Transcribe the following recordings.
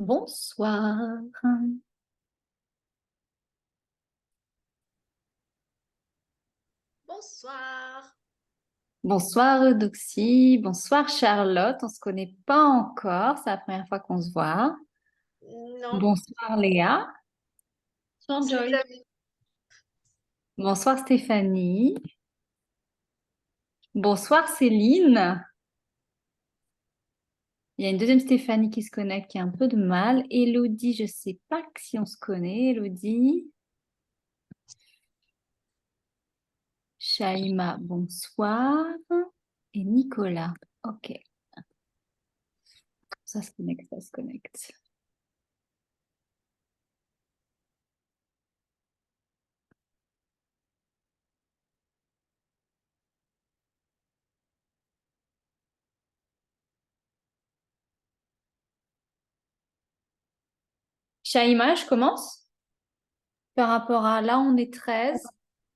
Bonsoir. Bonsoir. Bonsoir Eudoxie. Bonsoir Charlotte. On ne se connaît pas encore. C'est la première fois qu'on se voit. Non, Bonsoir Léa. bonsoir Joy. Bonsoir Stéphanie. Bonsoir Céline. Il y a une deuxième Stéphanie qui se connecte qui a un peu de mal. Elodie, je ne sais pas si on se connaît. Elodie. Shaïma, bonsoir. Et Nicolas. Ok. Ça se connecte, ça se connecte. Shaïma, je commence. Par rapport à là, on est 13.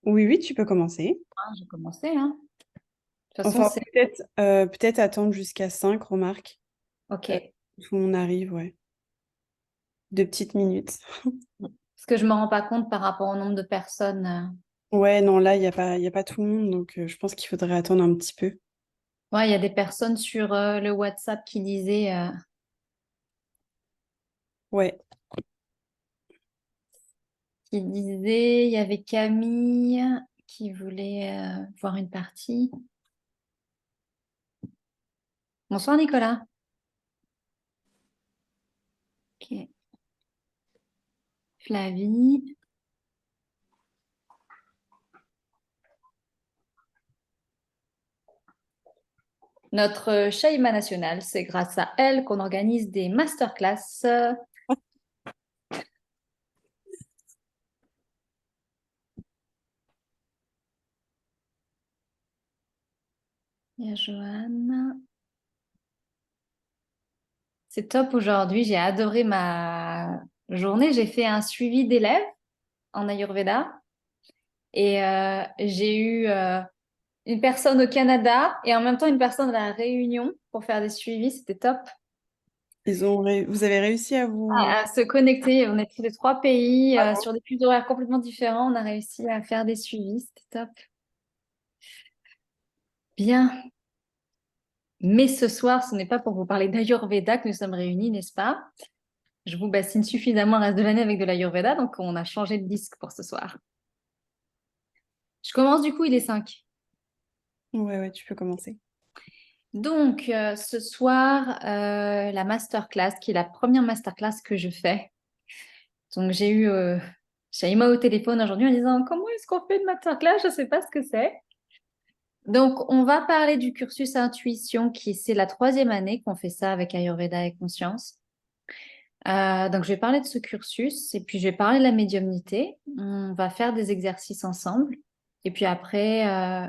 Oui, oui, tu peux commencer. Ah, j'ai commencé, hein. De toute façon, Enfin, c'est peut-être attendre jusqu'à 5 remarques. OK. Tout le monde arrive, ouais. 2 petites minutes. Parce que je ne me rends pas compte par rapport au nombre de personnes. Ouais, non, là, il y a pas tout le monde, donc je pense qu'il faudrait attendre un petit peu. Ouais, il y a des personnes sur le WhatsApp qui disaient, Ouais. il y avait Camille qui voulait voir une partie. Bonsoir Nicolas. Ok. Flavie. Notre Shaïma nationale, c'est grâce à elle qu'on organise des masterclass. Il y a Joanne. C'est top aujourd'hui. J'ai adoré ma journée. J'ai fait un suivi d'élèves en Ayurveda et j'ai eu une personne au Canada et en même temps une personne à la Réunion pour faire des suivis. C'était top. Vous avez réussi à vous... À se connecter. On est tous les trois pays Ah bon. sur des fuseaux horaires complètement différents. On a réussi à faire des suivis. C'était top. Bien. Mais ce soir, ce n'est pas pour vous parler d'Ayurveda que nous sommes réunis, n'est-ce pas? Je vous bassine suffisamment le reste de l'année avec de l'Ayurveda, donc on a changé de disque pour ce soir. Je commence du coup, il est 5. Ouais, ouais, tu peux commencer. Donc, ce soir, la masterclass, qui est la première masterclass que je fais. Donc, j'ai eu Shaima au téléphone aujourd'hui en disant comment est-ce qu'on fait une masterclass? Je ne sais pas ce que c'est. Donc, on va parler du cursus intuition, qui c'est la 3e année qu'on fait ça avec Ayurveda et Conscience. Donc, je vais parler de ce cursus et puis je vais parler de la médiumnité. On va faire des exercices ensemble. Et puis après,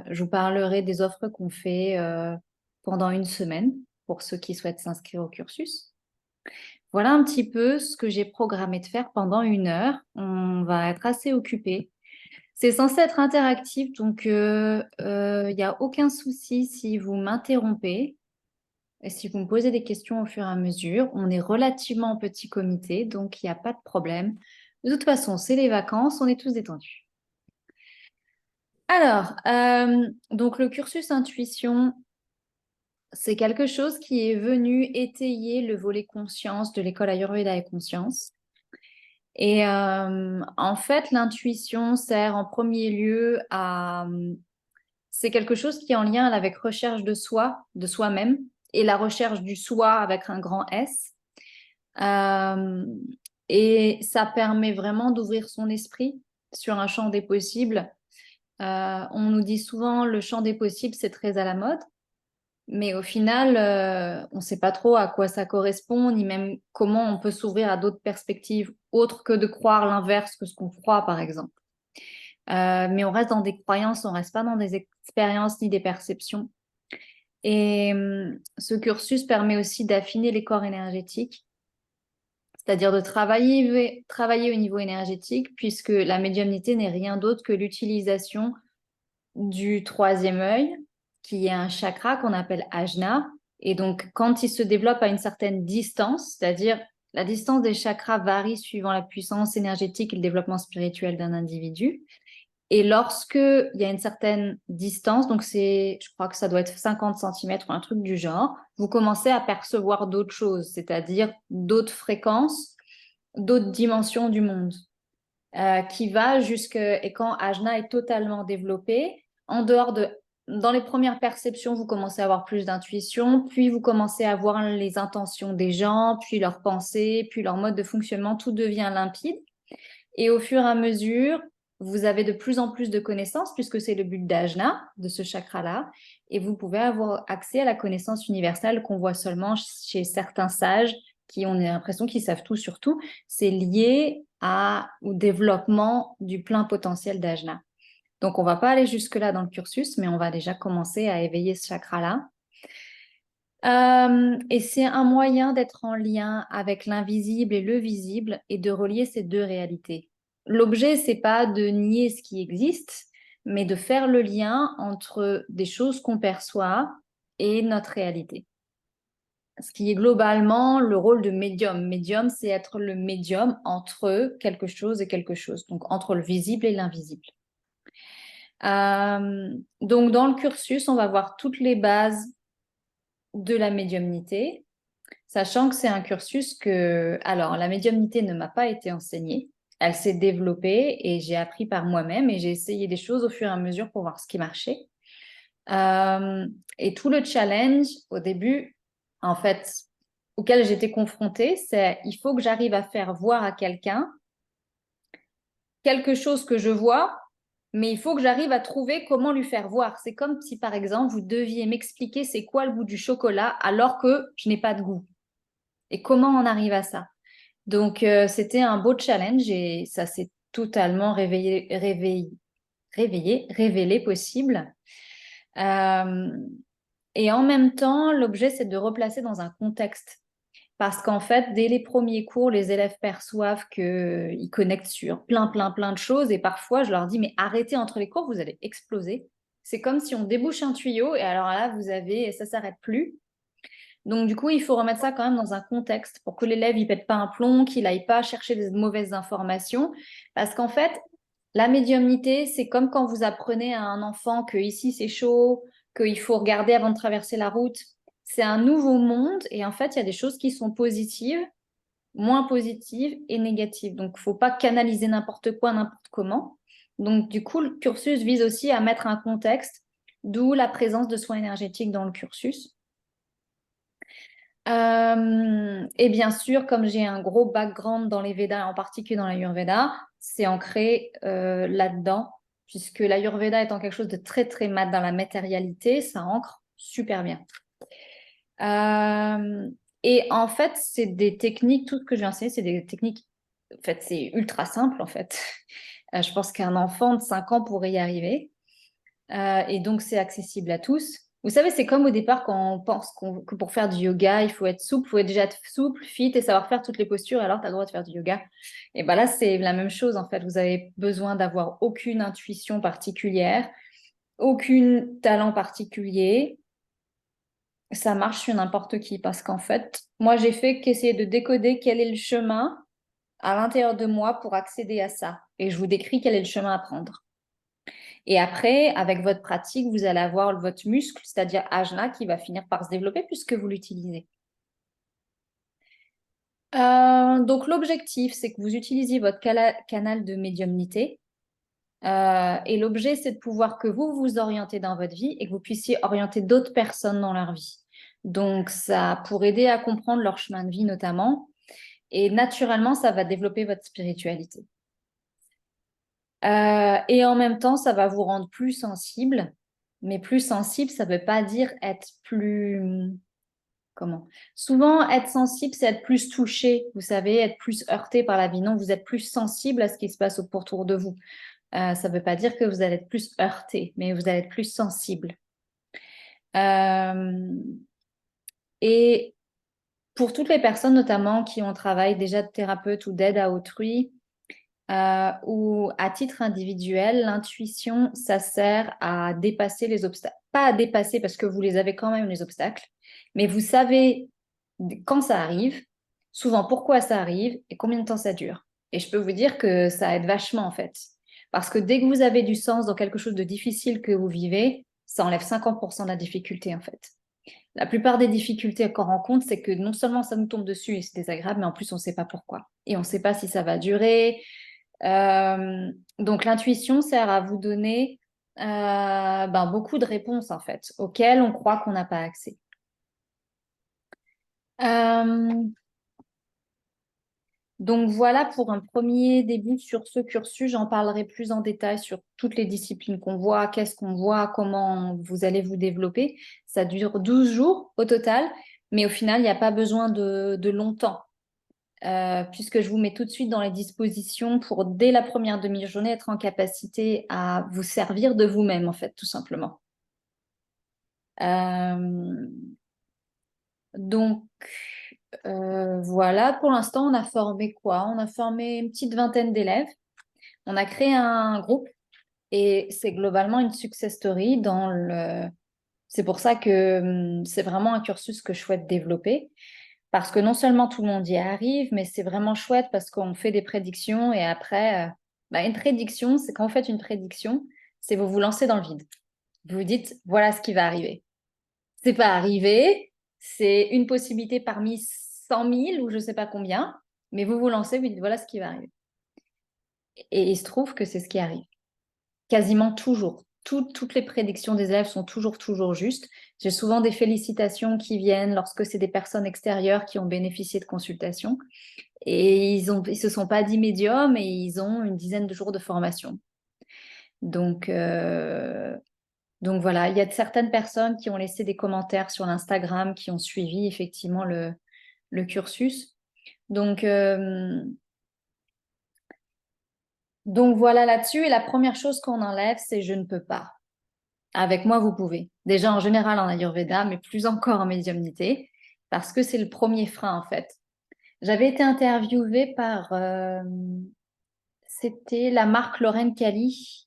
je vous parlerai des offres qu'on fait pendant une semaine pour ceux qui souhaitent s'inscrire au cursus. Voilà un petit peu ce que j'ai programmé de faire pendant 1 heure. On va être assez occupé. C'est censé être interactif, donc il n'y a aucun souci si vous m'interrompez. Et si vous me posez des questions au fur et à mesure, on est relativement en petit comité, donc il n'y a pas de problème. De toute façon, c'est les vacances, on est tous détendus. Alors, donc le cursus intuition, c'est quelque chose qui est venu étayer le volet conscience de l'école Ayurveda et Conscience. Et en fait, l'intuition sert en premier lieu à... C'est quelque chose qui est en lien avec recherche de soi, de soi-même, et la recherche du soi avec un grand S. Euh, et ça permet vraiment d'ouvrir son esprit sur un champ des possibles. On nous dit souvent le champ des possibles, c'est très à la mode, mais au final, on ne sait pas trop à quoi ça correspond, ni même comment on peut s'ouvrir à d'autres perspectives autres que de croire l'inverse que ce qu'on croit, par exemple. Mais on reste dans des croyances, on reste pas dans des expériences ni des perceptions. Et ce cursus permet aussi d'affiner les corps énergétiques, c'est-à-dire de travailler au niveau énergétique, puisque la médiumnité n'est rien d'autre que l'utilisation du troisième œil, qui est un chakra qu'on appelle ajna. Et donc, quand il se développe à une certaine distance, c'est-à-dire La distance des chakras varie suivant la puissance énergétique et le développement spirituel d'un individu. Et lorsque il y a une certaine distance, donc je crois que ça doit être 50 centimètres ou un truc du genre, vous commencez à percevoir d'autres choses, c'est-à-dire d'autres fréquences, d'autres dimensions du monde, qui va jusque, et quand Ajna est totalement développé, dans les premières perceptions, vous commencez à avoir plus d'intuition, puis vous commencez à voir les intentions des gens, puis leurs pensées, puis leur mode de fonctionnement, tout devient limpide. Et au fur et à mesure, vous avez de plus en plus de connaissances, puisque c'est le but d'Ajna, de ce chakra-là, et vous pouvez avoir accès à la connaissance universelle qu'on voit seulement chez certains sages qui ont l'impression qu'ils savent tout sur tout. C'est lié au développement du plein potentiel d'Ajna. Donc, on ne va pas aller jusque-là dans le cursus, mais on va déjà commencer à éveiller ce chakra-là. Et c'est un moyen d'être en lien avec l'invisible et le visible et de relier ces deux réalités. L'objet, c'est pas de nier ce qui existe, mais de faire le lien entre des choses qu'on perçoit et notre réalité. Ce qui est globalement le rôle de médium. Médium, c'est être le médium entre quelque chose et quelque chose, donc entre le visible et l'invisible. Donc, dans le cursus, on va voir toutes les bases de la médiumnité, sachant que c'est un cursus alors, la médiumnité ne m'a pas été enseignée, elle s'est développée et j'ai appris par moi-même et j'ai essayé des choses au fur et à mesure pour voir ce qui marchait. Et tout le challenge au début, en fait, auquel j'étais confrontée, c'est il faut que j'arrive à faire voir à quelqu'un quelque chose que je vois, mais il faut que j'arrive à trouver comment lui faire voir. C'est comme si, par exemple, vous deviez m'expliquer c'est quoi le goût du chocolat alors que je n'ai pas de goût. Et comment on arrive à ça? Donc, c'était un beau challenge et ça s'est totalement révélé possible. Et en même temps, l'objet, c'est de replacer dans un contexte. Parce qu'en fait, dès les premiers cours, les élèves perçoivent qu'ils connectent sur plein de choses. Et parfois, je leur dis, mais arrêtez entre les cours, vous allez exploser. C'est comme si on débouche un tuyau et alors là, ça s'arrête plus. Donc, du coup, il faut remettre ça quand même dans un contexte pour que l'élève ne pète pas un plomb, qu'il n'aille pas chercher des mauvaises informations. Parce qu'en fait, la médiumnité, c'est comme quand vous apprenez à un enfant que ici c'est chaud, qu'il faut regarder avant de traverser la route. C'est un nouveau monde et en fait, il y a des choses qui sont positives, moins positives et négatives. Donc, il ne faut pas canaliser n'importe quoi, n'importe comment. Donc, du coup, le cursus vise aussi à mettre un contexte, d'où la présence de soins énergétiques dans le cursus. Et bien sûr, comme j'ai un gros background dans les Védas, en particulier dans l'Ayurveda, c'est ancré là-dedans, puisque l'Ayurveda étant quelque chose de très mat dans la matérialité, ça ancre super bien. Et en fait, c'est des techniques, tout ce que je vais enseigner, c'est des techniques, en fait, c'est ultra simple en fait. Je pense qu'un enfant de 5 ans pourrait y arriver. Et donc, c'est accessible à tous. Vous savez, c'est comme au départ quand on pense que pour faire du yoga, il faut être souple, il faut déjà être souple, fit et savoir faire toutes les postures, alors tu as le droit de faire du yoga. Et bien là, c'est la même chose en fait. Vous avez besoin d'avoir aucune intuition particulière, aucun talent particulier. Ça marche sur n'importe qui parce qu'en fait, moi, j'ai fait qu'essayer de décoder quel est le chemin à l'intérieur de moi pour accéder à ça. Et je vous décris quel est le chemin à prendre. Et après, avec votre pratique, vous allez avoir votre muscle, c'est-à-dire Ajna, qui va finir par se développer puisque vous l'utilisez. Donc, l'objectif, c'est que vous utilisiez votre canal de médiumnité. Et l'objet, c'est de pouvoir que vous vous orientez dans votre vie et que vous puissiez orienter d'autres personnes dans leur vie. Donc, ça pour aider à comprendre leur chemin de vie notamment. Et naturellement, ça va développer votre spiritualité. Et en même temps, ça va vous rendre plus sensible. Mais plus sensible, ça ne veut pas dire être plus... Comment? Souvent, être sensible, c'est être plus touché, vous savez, être plus heurté par la vie. Non, vous êtes plus sensible à ce qui se passe autour de vous. Ça ne veut pas dire que vous allez être plus heurté, mais vous allez être plus sensible. Et pour toutes les personnes, notamment, qui ont un travail déjà de thérapeute ou d'aide à autrui, ou à titre individuel, l'intuition, ça sert à dépasser les obstacles. Pas à dépasser parce que vous les avez quand même, les obstacles, mais vous savez quand ça arrive souvent pourquoi ça arrive et combien de temps ça dure. Et je peux vous dire que ça aide vachement en fait. Parce que dès que vous avez du sens dans quelque chose de difficile que vous vivez, ça enlève 50% de la difficulté en fait. La plupart des difficultés qu'on rencontre, c'est que non seulement ça nous tombe dessus et c'est désagréable, mais en plus on ne sait pas pourquoi. Et on ne sait pas si ça va durer. Donc l'intuition sert à vous donner beaucoup de réponses en fait, auxquelles on croit qu'on n'a pas accès. Donc voilà pour un premier début sur ce cursus. J'en parlerai plus en détail sur toutes les disciplines qu'on voit, qu'est-ce qu'on voit, comment vous allez vous développer. Ça dure 12 jours au total, mais au final, il n'y a pas besoin de longtemps, puisque je vous mets tout de suite dans les dispositions pour, dès la première demi-journée, être en capacité à vous servir de vous-même, en fait, tout simplement. Donc, voilà, pour l'instant, on a formé quoi? On a formé une petite vingtaine d'élèves. On a créé un groupe et c'est globalement une success story dans le... C'est pour ça que c'est vraiment un cursus que je souhaite développer. Parce que non seulement tout le monde y arrive, mais c'est vraiment chouette parce qu'on fait des prédictions et après, une prédiction, c'est quand vous faites une prédiction, c'est vous vous lancez dans le vide. Vous vous dites, voilà ce qui va arriver. C'est pas arrivé, c'est une possibilité parmi 100 000 ou je sais pas combien, mais vous vous lancez, vous dites, voilà ce qui va arriver. Et il se trouve que c'est ce qui arrive. Quasiment toujours. Toutes les prédictions des élèves sont toujours justes. J'ai souvent des félicitations qui viennent lorsque c'est des personnes extérieures qui ont bénéficié de consultations. Et ils se sont pas dit médium et ils ont une dizaine de jours de formation. Donc voilà, il y a certaines personnes qui ont laissé des commentaires sur l'Instagram, qui ont suivi effectivement le cursus. Donc voilà là-dessus. Et la première chose qu'on enlève, c'est je ne peux pas. Avec moi, vous pouvez. Déjà en général en Ayurveda, mais plus encore en médiumnité, parce que c'est le premier frein en fait. J'avais été interviewée par, c'était la marque Lorraine Cali.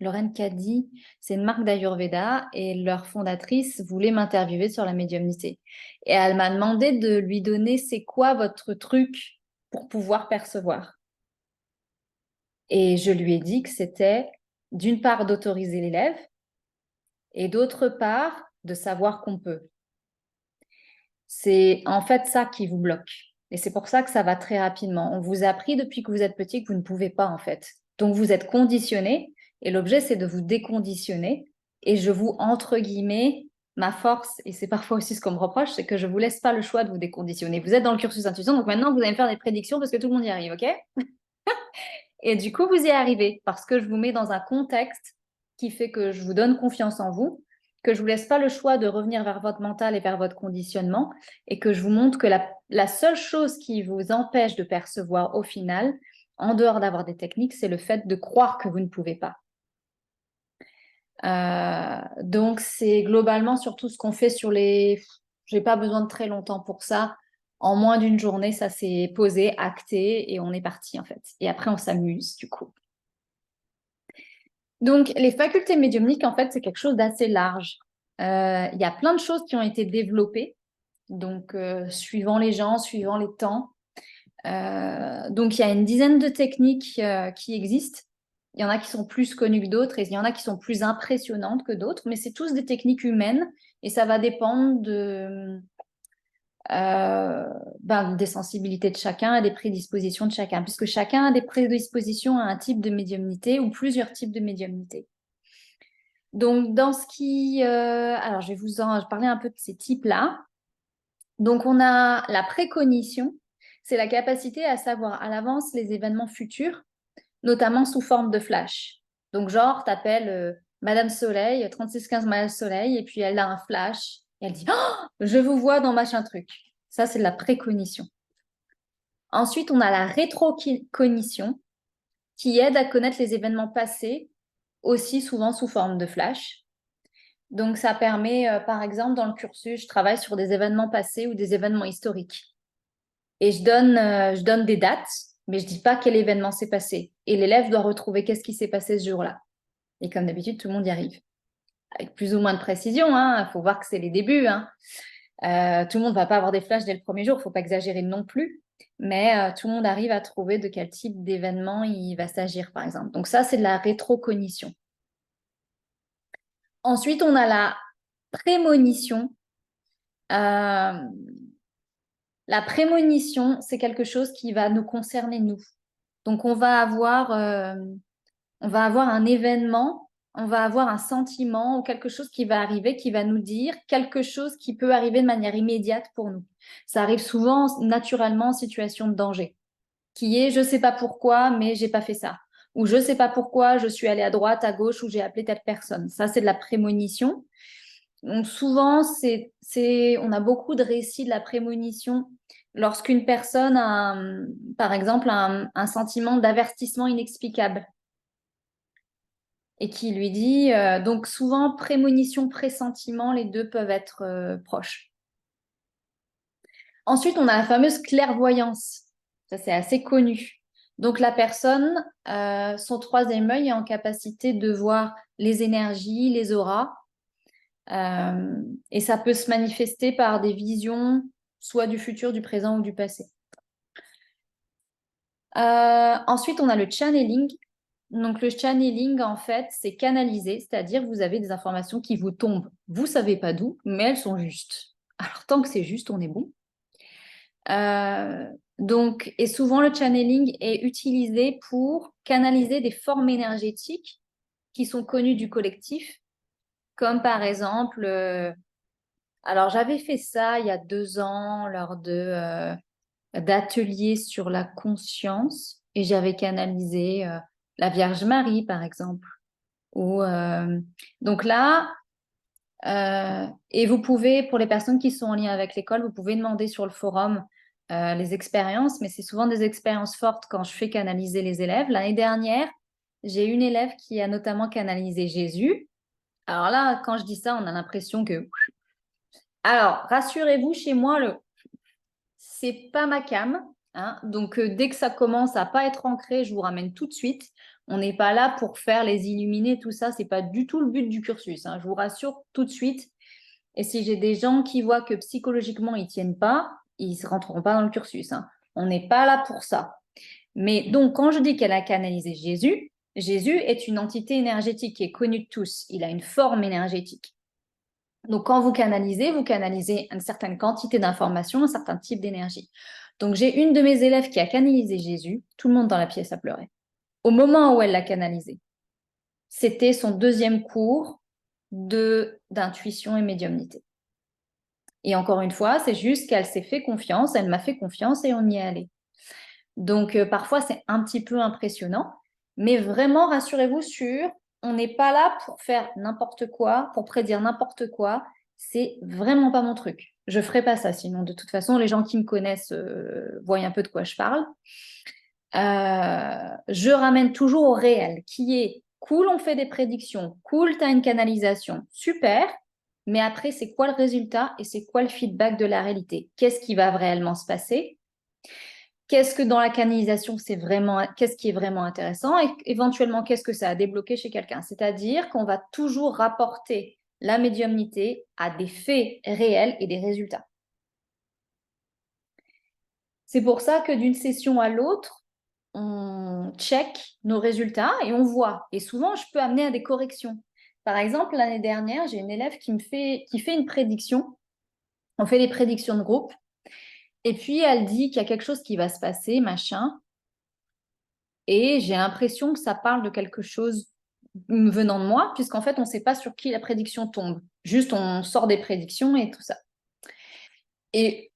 Lorraine Caddy, c'est une marque d'Ayurveda et leur fondatrice voulait m'interviewer sur la médiumnité. Et elle m'a demandé de lui donner c'est quoi votre truc pour pouvoir percevoir. Et je lui ai dit que c'était d'une part d'autoriser l'élève et d'autre part de savoir qu'on peut. C'est en fait ça qui vous bloque. Et c'est pour ça que ça va très rapidement. On vous a appris depuis que vous êtes petit que vous ne pouvez pas en fait. Donc vous êtes conditionné et l'objet c'est de vous déconditionner. Et je vous, entre guillemets, ma force, et c'est parfois aussi ce qu'on me reproche, c'est que je ne vous laisse pas le choix de vous déconditionner. Vous êtes dans le cursus intuition, donc maintenant vous allez me faire des prédictions parce que tout le monde y arrive, ok? Et du coup, vous y arrivez parce que je vous mets dans un contexte qui fait que je vous donne confiance en vous, que je ne vous laisse pas le choix de revenir vers votre mental et vers votre conditionnement et que je vous montre que la seule chose qui vous empêche de percevoir au final, en dehors d'avoir des techniques, c'est le fait de croire que vous ne pouvez pas. Donc, c'est globalement surtout ce qu'on fait sur les... Je n'ai pas besoin de très longtemps pour ça. En moins d'une journée, ça s'est posé, acté et on est parti en fait. Et après, on s'amuse du coup. Donc, les facultés médiumniques, en fait, c'est quelque chose d'assez large. Il y a plein de choses qui ont été développées, donc suivant les gens, suivant les temps. Donc, il y a une dizaine de techniques qui existent. Il y en a qui sont plus connues que d'autres et il y en a qui sont plus impressionnantes que d'autres, mais c'est tous des techniques humaines et ça va dépendre des sensibilités de chacun et des prédispositions de chacun, puisque chacun a des prédispositions à un type de médiumnité ou plusieurs types de médiumnité. Donc, dans ce qui... alors, je vais vous en parler un peu de ces types-là. Donc, on a la précognition. C'est la capacité à savoir à l'avance les événements futurs, notamment sous forme de flash. Donc, genre, t'appelles Madame Soleil, 3615 Madame Soleil, et puis elle a un flash. Et elle dit oh, « Je vous vois dans machin truc ». Ça, c'est de la précognition. Ensuite, on a la rétrocognition, qui aide à connaître les événements passés, aussi souvent sous forme de flash. Donc, ça permet, par exemple, dans le cursus, je travaille sur des événements passés ou des événements historiques. Et je donne des dates, mais je ne dis pas quel événement s'est passé. Et l'élève doit retrouver qu'est-ce qui s'est passé ce jour-là. Et comme d'habitude, tout le monde y arrive. Avec plus ou moins de précision, il faut voir que c'est les débuts. Tout le monde ne va pas avoir des flashs dès le premier jour, il ne faut pas exagérer non plus, mais tout le monde arrive à trouver de quel type d'événement il va s'agir, par exemple. Donc ça, c'est de la rétrocognition. Ensuite, on a la prémonition. La prémonition, c'est quelque chose qui va nous concerner, nous. Donc, on va avoir un événement, on va avoir un sentiment ou quelque chose qui va arriver, qui va nous dire quelque chose qui peut arriver de manière immédiate pour nous. Ça arrive souvent naturellement en situation de danger, qui est je ne sais pas pourquoi, mais j'ai pas fait ça. Ou je ne sais pas pourquoi, je suis allée à droite, à gauche, ou j'ai appelé telle personne. Ça, c'est de la prémonition. Donc souvent, on a beaucoup de récits de la prémonition lorsqu'une personne a, par exemple, un sentiment d'avertissement inexplicable et qui lui dit, donc souvent prémonition, pressentiment, les deux peuvent être proches. Ensuite, on a la fameuse clairvoyance. Ça, c'est assez connu. Donc la personne, son troisième œil est en capacité de voir les énergies, les auras. Et ça peut se manifester par des visions, soit du futur, du présent ou du passé. Ensuite, on a le channeling. Donc, le channeling, en fait, c'est canaliser, c'est-à-dire vous avez des informations qui vous tombent. Vous ne savez pas d'où, mais elles sont justes. Alors, tant que c'est juste, on est bon. Et souvent, le channeling est utilisé pour canaliser des formes énergétiques qui sont connues du collectif, comme par exemple, alors j'avais fait ça il y a 2 ans lors d'ateliers sur la conscience et j'avais canalisé la Vierge Marie, par exemple. Donc là, et vous pouvez, pour les personnes qui sont en lien avec l'école, vous pouvez demander sur le forum les expériences, mais c'est souvent des expériences fortes quand je fais canaliser les élèves. L'année dernière, j'ai une élève qui a notamment canalisé Jésus. Alors là, quand je dis ça, on a l'impression que... Alors, rassurez-vous, chez moi, c'est pas ma came. Hein. Donc, dès que ça commence à pas être ancré, je vous ramène tout de suite. On n'est pas là pour faire les illuminés, tout ça. C'est pas du tout le but du cursus. Hein. Je vous rassure tout de suite. Et si j'ai des gens qui voient que psychologiquement, ils tiennent pas, ils ne rentreront pas dans le cursus. Hein. On n'est pas là pour ça. Mais donc, quand je dis qu'elle a canalisé Jésus, Jésus est une entité énergétique qui est connue de tous. Il a une forme énergétique. Donc, quand vous canalisez une certaine quantité d'informations, un certain type d'énergie. Donc, j'ai une de mes élèves qui a canalisé Jésus. Tout le monde dans la pièce a pleuré. Au moment où elle l'a canalisé, c'était son 2e cours d'intuition et médiumnité. Et encore une fois, c'est juste qu'elle s'est fait confiance, elle m'a fait confiance et on y est allé. Donc, parfois, c'est un petit peu impressionnant. Mais vraiment, rassurez-vous on n'est pas là pour faire n'importe quoi, pour prédire n'importe quoi. C'est vraiment pas mon truc. Je ferai pas ça, sinon de toute façon, les gens qui me connaissent voient un peu de quoi je parle. Je ramène toujours au réel, qui est cool, on fait des prédictions, cool, tu as une canalisation, super. Mais après, c'est quoi le résultat et c'est quoi le feedback de la réalité? Qu'est-ce qui va réellement se passer? Qu'est-ce que dans la canalisation, qu'est-ce qui est vraiment intéressant et éventuellement, qu'est-ce que ça a débloqué chez quelqu'un? C'est-à-dire qu'on va toujours rapporter la médiumnité à des faits réels et des résultats. C'est pour ça que d'une session à l'autre, on check nos résultats et on voit. Et souvent, je peux amener à des corrections. Par exemple, l'année dernière, j'ai une élève qui fait une prédiction. On fait des prédictions de groupe. Et puis, elle dit qu'il y a quelque chose qui va se passer, machin. Et j'ai l'impression que ça parle de quelque chose venant de moi, puisqu'en fait, on ne sait pas sur qui la prédiction tombe. Juste, on sort des prédictions et tout ça. Et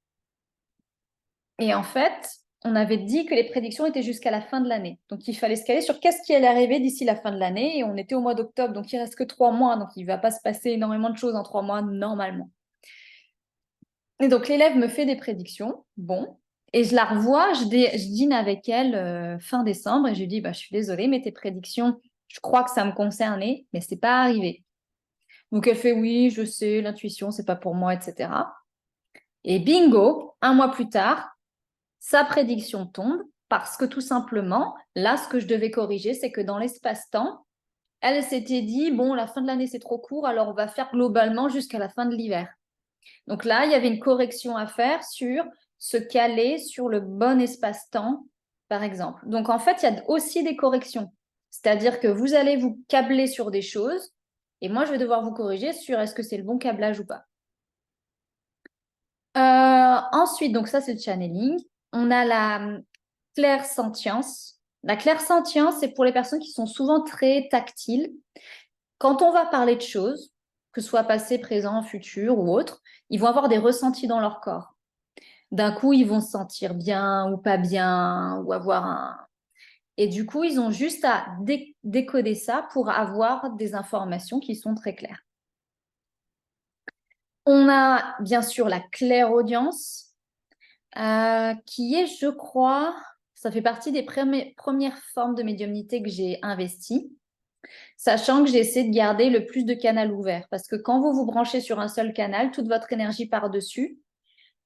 en fait, on avait dit que les prédictions étaient jusqu'à la fin de l'année. Donc, il fallait se caler sur qu'est-ce qui allait arriver d'ici la fin de l'année. Et on était au mois d'octobre, donc il ne reste que 3 mois. Donc, il ne va pas se passer énormément de choses en 3 mois, normalement. Et donc, l'élève me fait des prédictions. Bon. Et je la revois, je dîne avec elle fin décembre. Et je lui dis, je suis désolée, mais tes prédictions, je crois que ça me concernait, mais ce n'est pas arrivé. Donc, elle fait, oui, je sais, l'intuition, ce n'est pas pour moi, etc. Et bingo, 1 mois plus tard, sa prédiction tombe parce que tout simplement, là, ce que je devais corriger, c'est que dans l'espace-temps, elle s'était dit, bon, la fin de l'année, c'est trop court, alors on va faire globalement jusqu'à la fin de l'hiver. Donc là, il y avait une correction à faire sur se caler sur le bon espace-temps, par exemple. Donc en fait, il y a aussi des corrections. C'est-à-dire que vous allez vous câbler sur des choses et moi, je vais devoir vous corriger sur est-ce que c'est le bon câblage ou pas. Ensuite, donc ça, c'est le channeling. On a la clairsentience. La clairsentience, c'est pour les personnes qui sont souvent très tactiles. Quand on va parler de choses, que ce soit passé, présent, futur ou autre, ils vont avoir des ressentis dans leur corps. D'un coup, ils vont se sentir bien ou pas bien, ou avoir un... Et du coup, ils ont juste à décoder ça pour avoir des informations qui sont très claires. On a bien sûr la clairaudience, qui est, je crois, ça fait partie des premières formes de médiumnité que j'ai investies, sachant que j'essaie de garder le plus de canaux ouverts, parce que quand vous vous branchez sur un seul canal, toute votre énergie part dessus,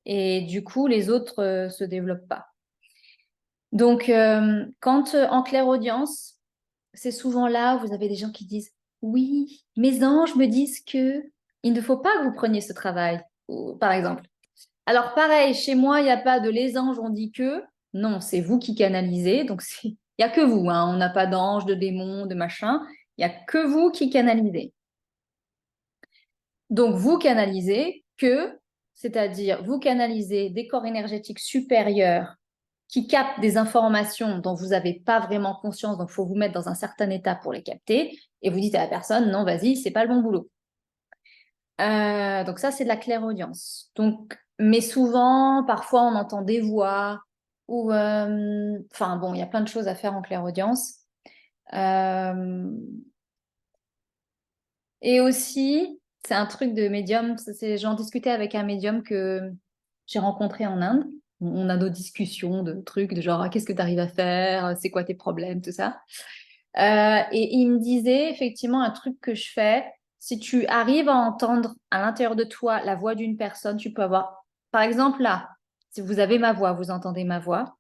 et du coup, les autres ne se développent pas. Donc, quand en clairaudience, c'est souvent là où vous avez des gens qui disent « Oui, mes anges me disent que il ne faut pas que vous preniez ce travail, par exemple. » Alors, pareil, chez moi, il n'y a pas de les anges ont dit que. Non, c'est vous qui canalisez. Donc, il n'y a que vous. Hein. On n'a pas d'anges, de démons, de machin. Il n'y a que vous qui canalisez. Donc, vous canalisez que, c'est-à-dire vous canalisez des corps énergétiques supérieurs qui captent des informations dont vous n'avez pas vraiment conscience, donc il faut vous mettre dans un certain état pour les capter, et vous dites à la personne, non, vas-y, c'est pas le bon boulot. Donc ça, c'est de la clairaudience. Donc, mais souvent, parfois, on entend des voix, ou, enfin bon, il y a plein de choses à faire en clairaudience. Et aussi, c'est un truc de médium, j'en discutais avec un médium que j'ai rencontré en Inde. On a nos discussions de trucs, de genre, ah, qu'est-ce que tu arrives à faire? C'est quoi tes problèmes? Tout ça. Et il me disait effectivement un truc que je fais. Si tu arrives à entendre à l'intérieur de toi la voix d'une personne, tu peux avoir, par exemple là, si vous avez ma voix, vous entendez ma voix.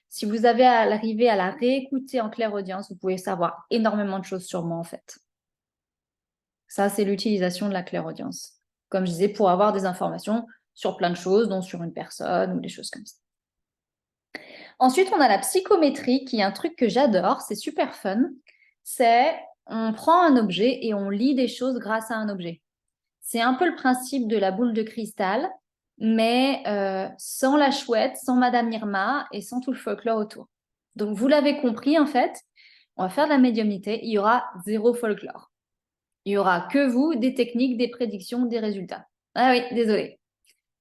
Si vous avez à arriver à la réécouter en clairaudience, vous pouvez savoir énormément de choses sur moi en fait. Ça, c'est l'utilisation de la clairaudience. Comme je disais, pour avoir des informations sur plein de choses, dont sur une personne ou des choses comme ça. Ensuite, on a la psychométrie, qui est un truc que j'adore, c'est super fun. C'est, on prend un objet et on lit des choses grâce à un objet. C'est un peu le principe de la boule de cristal, mais sans la chouette, sans Madame Irma et sans tout le folklore autour. Donc, vous l'avez compris, en fait, on va faire de la médiumnité, il y aura zéro folklore. Il y aura que vous, des techniques, des prédictions, des résultats. Ah oui, désolé.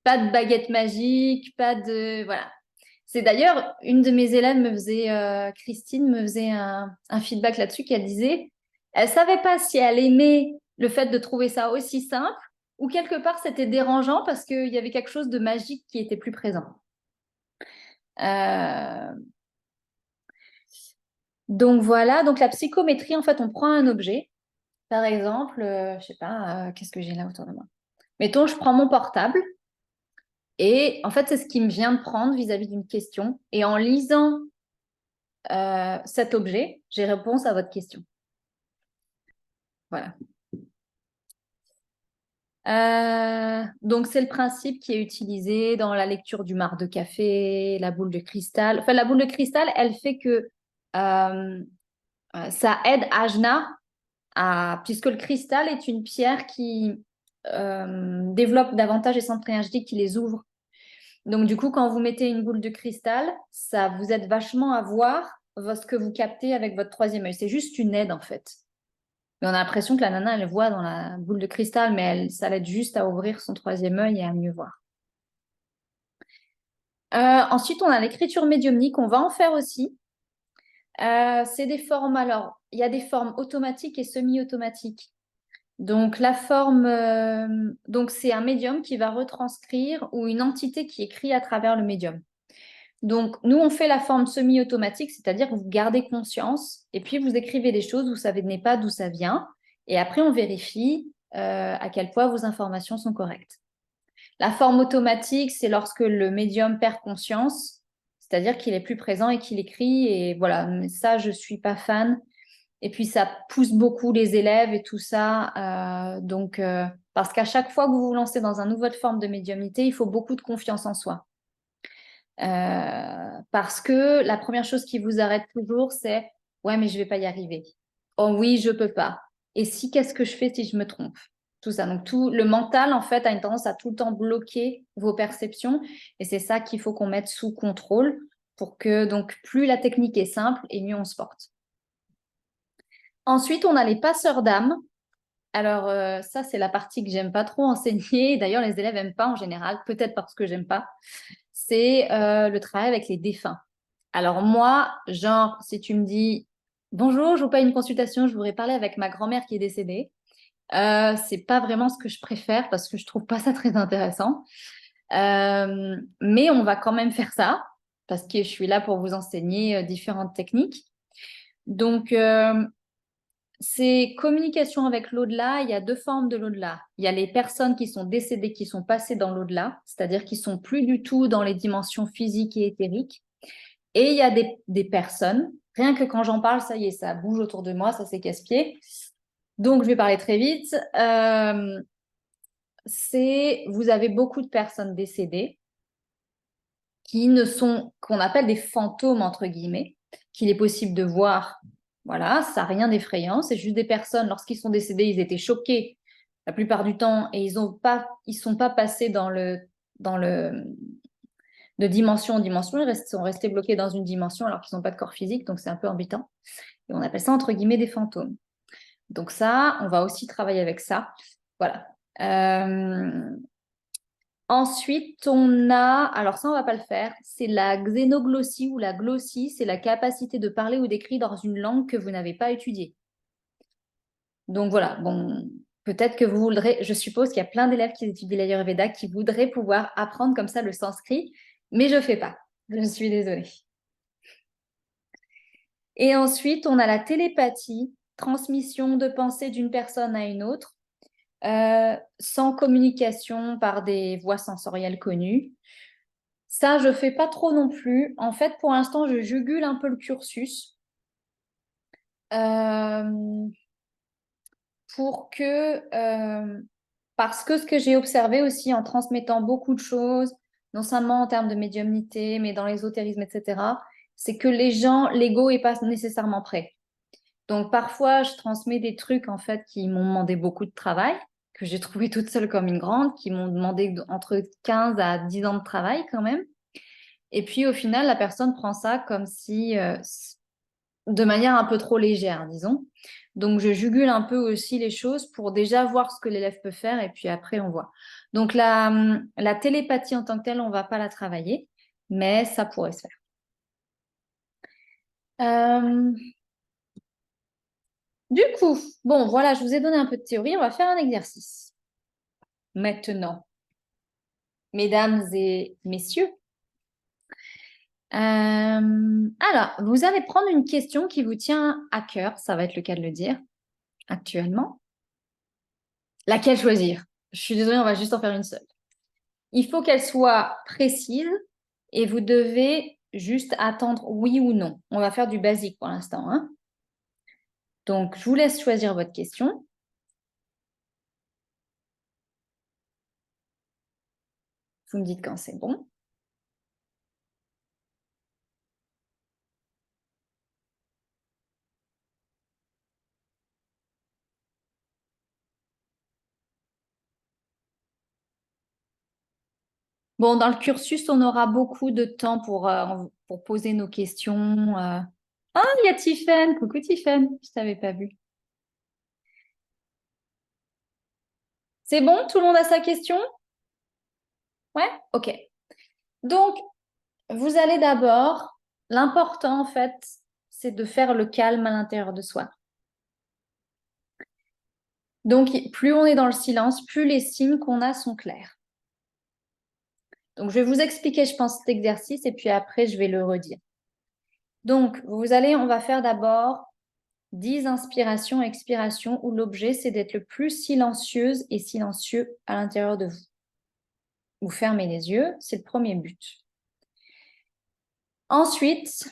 Pas de baguette magique, pas de... Voilà. C'est d'ailleurs, une de mes élèves me faisait, Christine me faisait un feedback là-dessus qu'elle disait, elle savait pas si elle aimait le fait de trouver ça aussi simple ou quelque part c'était dérangeant parce qu'il y avait quelque chose de magique qui était plus présent. Donc voilà, donc la psychométrie, en fait, on prend un objet. Par exemple, je sais pas, qu'est-ce que j'ai là autour de moi? Mettons, je prends mon portable et en fait, c'est ce qui me vient de prendre vis-à-vis d'une question. Et en lisant cet objet, j'ai réponse à votre question. Voilà. Donc, c'est le principe qui est utilisé dans la lecture du marc de café, la boule de cristal. Enfin, la boule de cristal, elle fait que ça aide Ajna puisque le cristal est une pierre qui développe davantage les centres énergétiques, qui les ouvre. Donc, du coup, quand vous mettez une boule de cristal, ça vous aide vachement à voir ce que vous captez avec votre troisième œil. C'est juste une aide, en fait. Mais on a l'impression que la nana, elle voit dans la boule de cristal, mais ça l'aide juste à ouvrir son troisième œil et à mieux voir. Ensuite, on a l'écriture médiumnique. On va en faire aussi. C'est des formes, alors, il y a des formes automatiques et semi-automatiques. Donc, la forme, donc c'est un médium qui va retranscrire ou une entité qui écrit à travers le médium. Donc, nous, on fait la forme semi-automatique, c'est-à-dire que vous gardez conscience et puis vous écrivez des choses, vous ne savez pas d'où ça vient. Et après, on vérifie à quel point vos informations sont correctes. La forme automatique, c'est lorsque le médium perd conscience, c'est-à-dire qu'il est plus présent et qu'il écrit. Et voilà, mais ça, je ne suis pas fan Et puis, ça pousse beaucoup les élèves et tout ça. Parce qu'à chaque fois que vous vous lancez dans une nouvelle forme de médiumnité, il faut beaucoup de confiance en soi. Parce que la première chose qui vous arrête toujours, c'est « Ouais, mais je ne vais pas y arriver. Oh oui, je ne peux pas. Et si, qu'est-ce que je fais si je me trompe ?» Tout ça. Donc, tout le mental, en fait, a une tendance à tout le temps bloquer vos perceptions. Et c'est ça qu'il faut qu'on mette sous contrôle pour que, donc, plus la technique est simple et mieux on se porte. Ensuite, on a les passeurs d'âme. Alors, ça, c'est la partie que j'aime pas trop enseigner. D'ailleurs, les élèves n'aiment pas en général, peut-être parce que j'aime pas. C'est le travail avec les défunts. Alors moi, genre, si tu me dis « Bonjour, je vous paye une consultation, je voudrais parler avec ma grand-mère qui est décédée », c'est pas vraiment ce que je préfère parce que je trouve pas ça très intéressant. Mais on va quand même faire ça parce que je suis là pour vous enseigner différentes techniques. Donc, c'est communication avec l'au-delà. Il y a deux formes de l'au-delà. Il y a les personnes qui sont décédées, qui sont passées dans l'au-delà, c'est-à-dire qui sont plus du tout dans les dimensions physiques et éthériques. Et il y a des personnes, rien que quand j'en parle, ça y est, ça bouge autour de moi, ça c'est casse-pied. Donc, je vais parler très vite. Vous avez beaucoup de personnes décédées qui ne sont, qu'on appelle des fantômes, entre guillemets, qu'il est possible de voir. Voilà, ça n'a rien d'effrayant. C'est juste des personnes, lorsqu'ils sont décédés, ils étaient choqués la plupart du temps et ils sont pas passés de dimension en dimension. Ils sont restés bloqués dans une dimension alors qu'ils n'ont pas de corps physique, donc c'est un peu embêtant. Et on appelle ça, entre guillemets, des fantômes. Donc ça, on va aussi travailler avec ça. Voilà. Ensuite, on a, alors ça, on va pas le faire, c'est la xénoglossie ou la glossie, c'est la capacité de parler ou d'écrire dans une langue que vous n'avez pas étudiée. Donc voilà, bon, peut-être que vous voudrez, je suppose qu'il y a plein d'élèves qui étudient l'Ayurveda qui voudraient pouvoir apprendre comme ça le sanskrit, mais je ne fais pas, je suis désolée. Et ensuite, on a la télépathie, transmission de pensée d'une personne à une autre. Sans communication par des voies sensorielles connues. Ça, je ne fais pas trop non plus. En fait, pour l'instant, je jugule un peu le cursus parce que ce que j'ai observé aussi en transmettant beaucoup de choses, non seulement en termes de médiumnité, mais dans l'ésotérisme, etc., c'est que les gens, l'ego n'est pas nécessairement prêt. Donc, parfois, je transmets des trucs, en fait, qui m'ont demandé beaucoup de travail, que j'ai trouvé toute seule comme une grande, qui m'ont demandé entre 15 à 10 ans de travail quand même. Et puis, au final, la personne prend ça comme si, de manière un peu trop légère, disons. Donc, je jugule un peu aussi les choses pour déjà voir ce que l'élève peut faire et puis après, on voit. Donc, la télépathie en tant que telle, on ne va pas la travailler, mais ça pourrait se faire. Du coup, bon, voilà, je vous ai donné un peu de théorie. On va faire un exercice. Maintenant, mesdames et messieurs, alors, vous allez prendre une question qui vous tient à cœur, ça va être le cas de le dire, actuellement. Laquelle choisir? Je suis désolée, on va juste en faire une seule. Il faut qu'elle soit précise et vous devez juste attendre oui ou non. On va faire du basique pour l'instant, hein. Donc, je vous laisse choisir votre question. Vous me dites quand c'est bon. Bon, dans le cursus, on aura beaucoup de temps pour poser nos questions. Ah, il y a Tiffaine. Coucou Tiffaine, je ne t'avais pas vu. C'est bon? Tout le monde a sa question? Ouais? Ok. Donc, vous allez d'abord, l'important en fait, c'est de faire le calme à l'intérieur de soi. Donc, plus on est dans le silence, plus les signes qu'on a sont clairs. Donc, je vais vous expliquer, je pense, cet exercice et puis après, je vais le redire. Donc, on va faire d'abord 10 inspirations, expirations où l'objet, c'est d'être le plus silencieuse et silencieux à l'intérieur de vous. Vous fermez les yeux, c'est le premier but. Ensuite,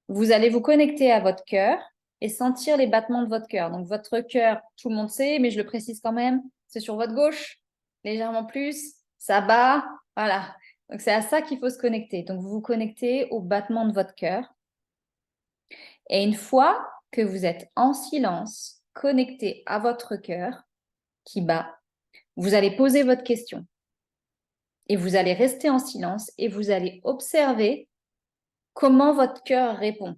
vous allez vous connecter à votre cœur et sentir les battements de votre cœur. Donc, votre cœur, tout le monde sait, mais je le précise quand même, c'est sur votre gauche, légèrement plus, ça bat, voilà. Donc, c'est à ça qu'il faut se connecter. Donc, vous vous connectez au battement de votre cœur. Et une fois que vous êtes en silence, connecté à votre cœur qui bat, vous allez poser votre question. Et vous allez rester en silence et vous allez observer comment votre cœur répond.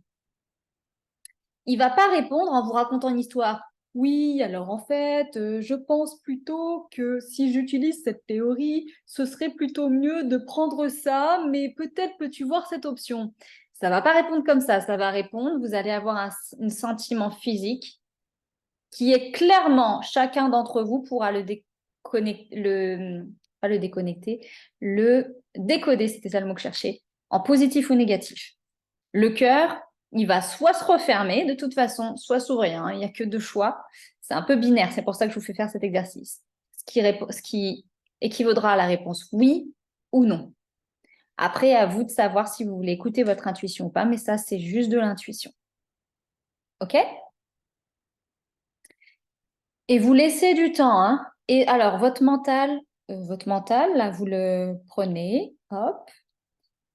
Il va pas répondre en vous racontant une histoire. Oui, alors en fait, je pense plutôt que si j'utilise cette théorie, ce serait plutôt mieux de prendre ça, mais peut-être peux-tu voir cette option. Ça va pas répondre comme ça va répondre, vous allez avoir un sentiment physique qui est clairement, chacun d'entre vous pourra pas le déconnecter, le décoder, c'était ça le mot que je cherchais, en positif ou négatif. Le cœur, il va soit se refermer de toute façon, soit s'ouvrir. Hein. Il n'y a que deux choix. C'est un peu binaire, c'est pour ça que je vous fais faire cet exercice. Ce qui équivaudra à la réponse oui ou non. Après, à vous de savoir si vous voulez écouter votre intuition ou pas, mais ça, c'est juste de l'intuition. OK? Et vous laissez du temps. Hein. Et alors, votre mental, là, vous le prenez, hop,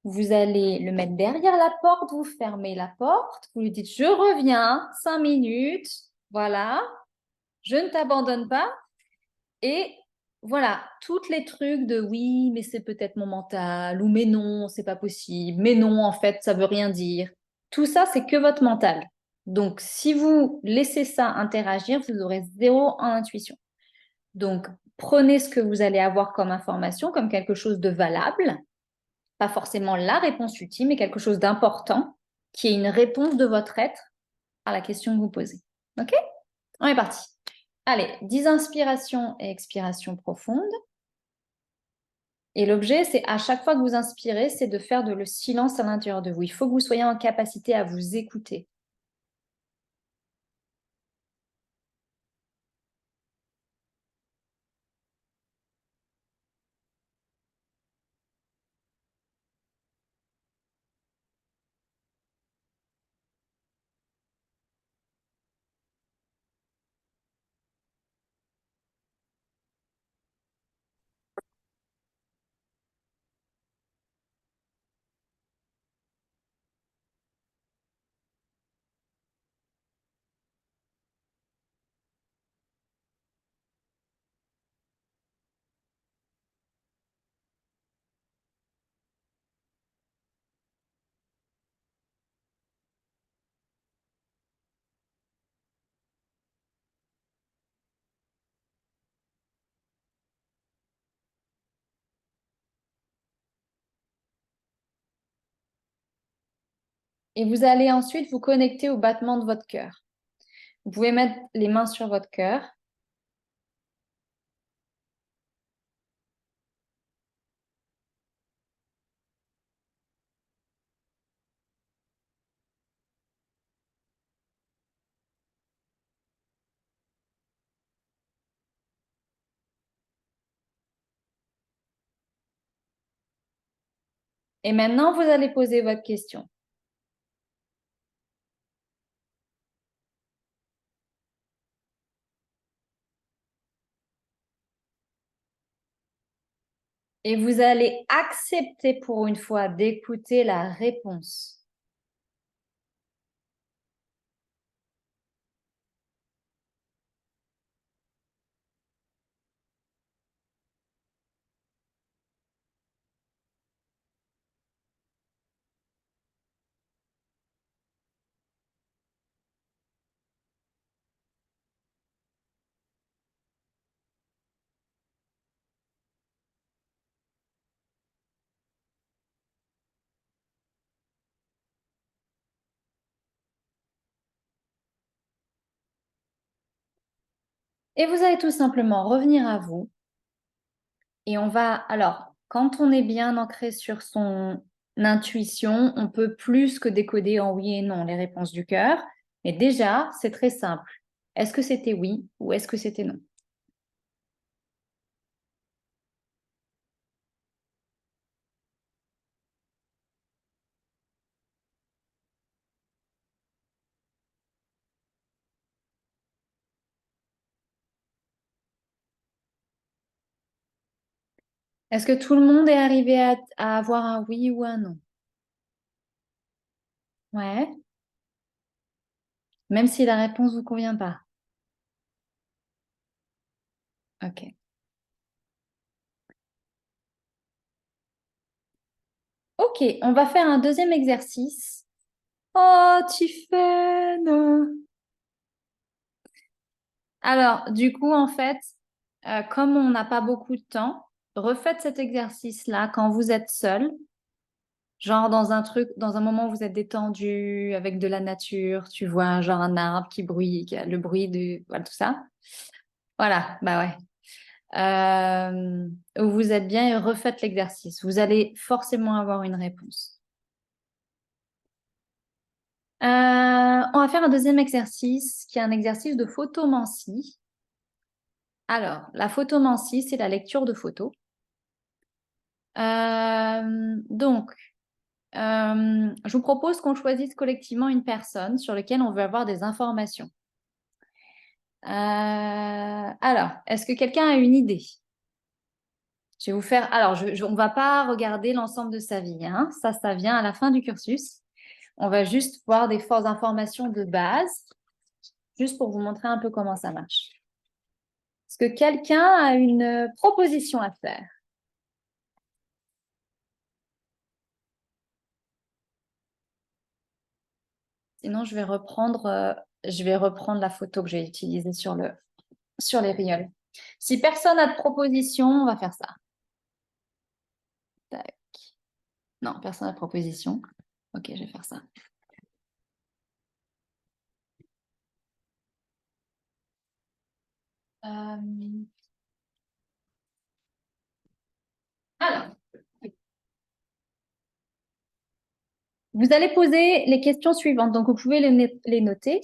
vous allez le mettre derrière la porte, vous fermez la porte, vous lui dites je reviens, 5 minutes, voilà, je ne t'abandonne pas. Et voilà, toutes les trucs de oui, mais c'est peut-être mon mental, ou mais non, c'est pas possible, mais non, en fait, ça veut rien dire. Tout ça, c'est que votre mental. Donc, si vous laissez ça interagir, vous aurez zéro en intuition. Donc, prenez ce que vous allez avoir comme information, comme quelque chose de valable, pas forcément la réponse ultime, mais quelque chose d'important, qui est une réponse de votre être à la question que vous posez. OK? On est parti. Allez, 10 inspirations et expirations profondes. Et l'objet, c'est à chaque fois que vous inspirez, c'est de faire le silence à l'intérieur de vous. Il faut que vous soyez en capacité à vous écouter. Et vous allez ensuite vous connecter au battement de votre cœur. Vous pouvez mettre les mains sur votre cœur. Et maintenant, vous allez poser votre question. Et vous allez accepter pour une fois d'écouter la réponse. Et vous allez tout simplement revenir à vous. Et on va, alors, quand on est bien ancré sur son intuition, on peut plus que décoder en oui et non les réponses du cœur. Mais déjà, c'est très simple. Est-ce que c'était oui ou est-ce que c'était non? Est-ce que tout le monde est arrivé à avoir un oui ou un non? Ouais. Même si la réponse ne vous convient pas. Ok. Ok, on va faire un deuxième exercice. Oh, Tiffaine! Alors, du coup, en fait, comme on n'a pas beaucoup de temps, refaites cet exercice-là quand vous êtes seul, genre dans un truc, dans un moment où vous êtes détendu, avec de la nature, tu vois, genre un arbre qui bruit, qui a le bruit de, voilà, tout ça. Voilà, bah ouais. Où vous êtes bien et refaites l'exercice. Vous allez forcément avoir une réponse. On va faire un deuxième exercice qui est un exercice de photomancie. Alors, la photomancie, c'est la lecture de photos. Donc, je vous propose qu'on choisisse collectivement une personne sur laquelle on veut avoir des informations. Alors, est-ce que quelqu'un a une idée? Je vais vous faire. Alors, on ne va pas regarder l'ensemble de sa vie, hein. Ça vient à la fin du cursus. On va juste voir des fortes informations de base, juste pour vous montrer un peu comment ça marche. Est-ce que quelqu'un a une proposition à faire? Sinon, je vais reprendre la photo que j'ai utilisée sur les rioles. Si personne n'a de proposition, on va faire ça. Tac. Non, personne n'a de proposition. Ok, je vais faire ça. Alors, vous allez poser les questions suivantes. Donc, vous pouvez les noter.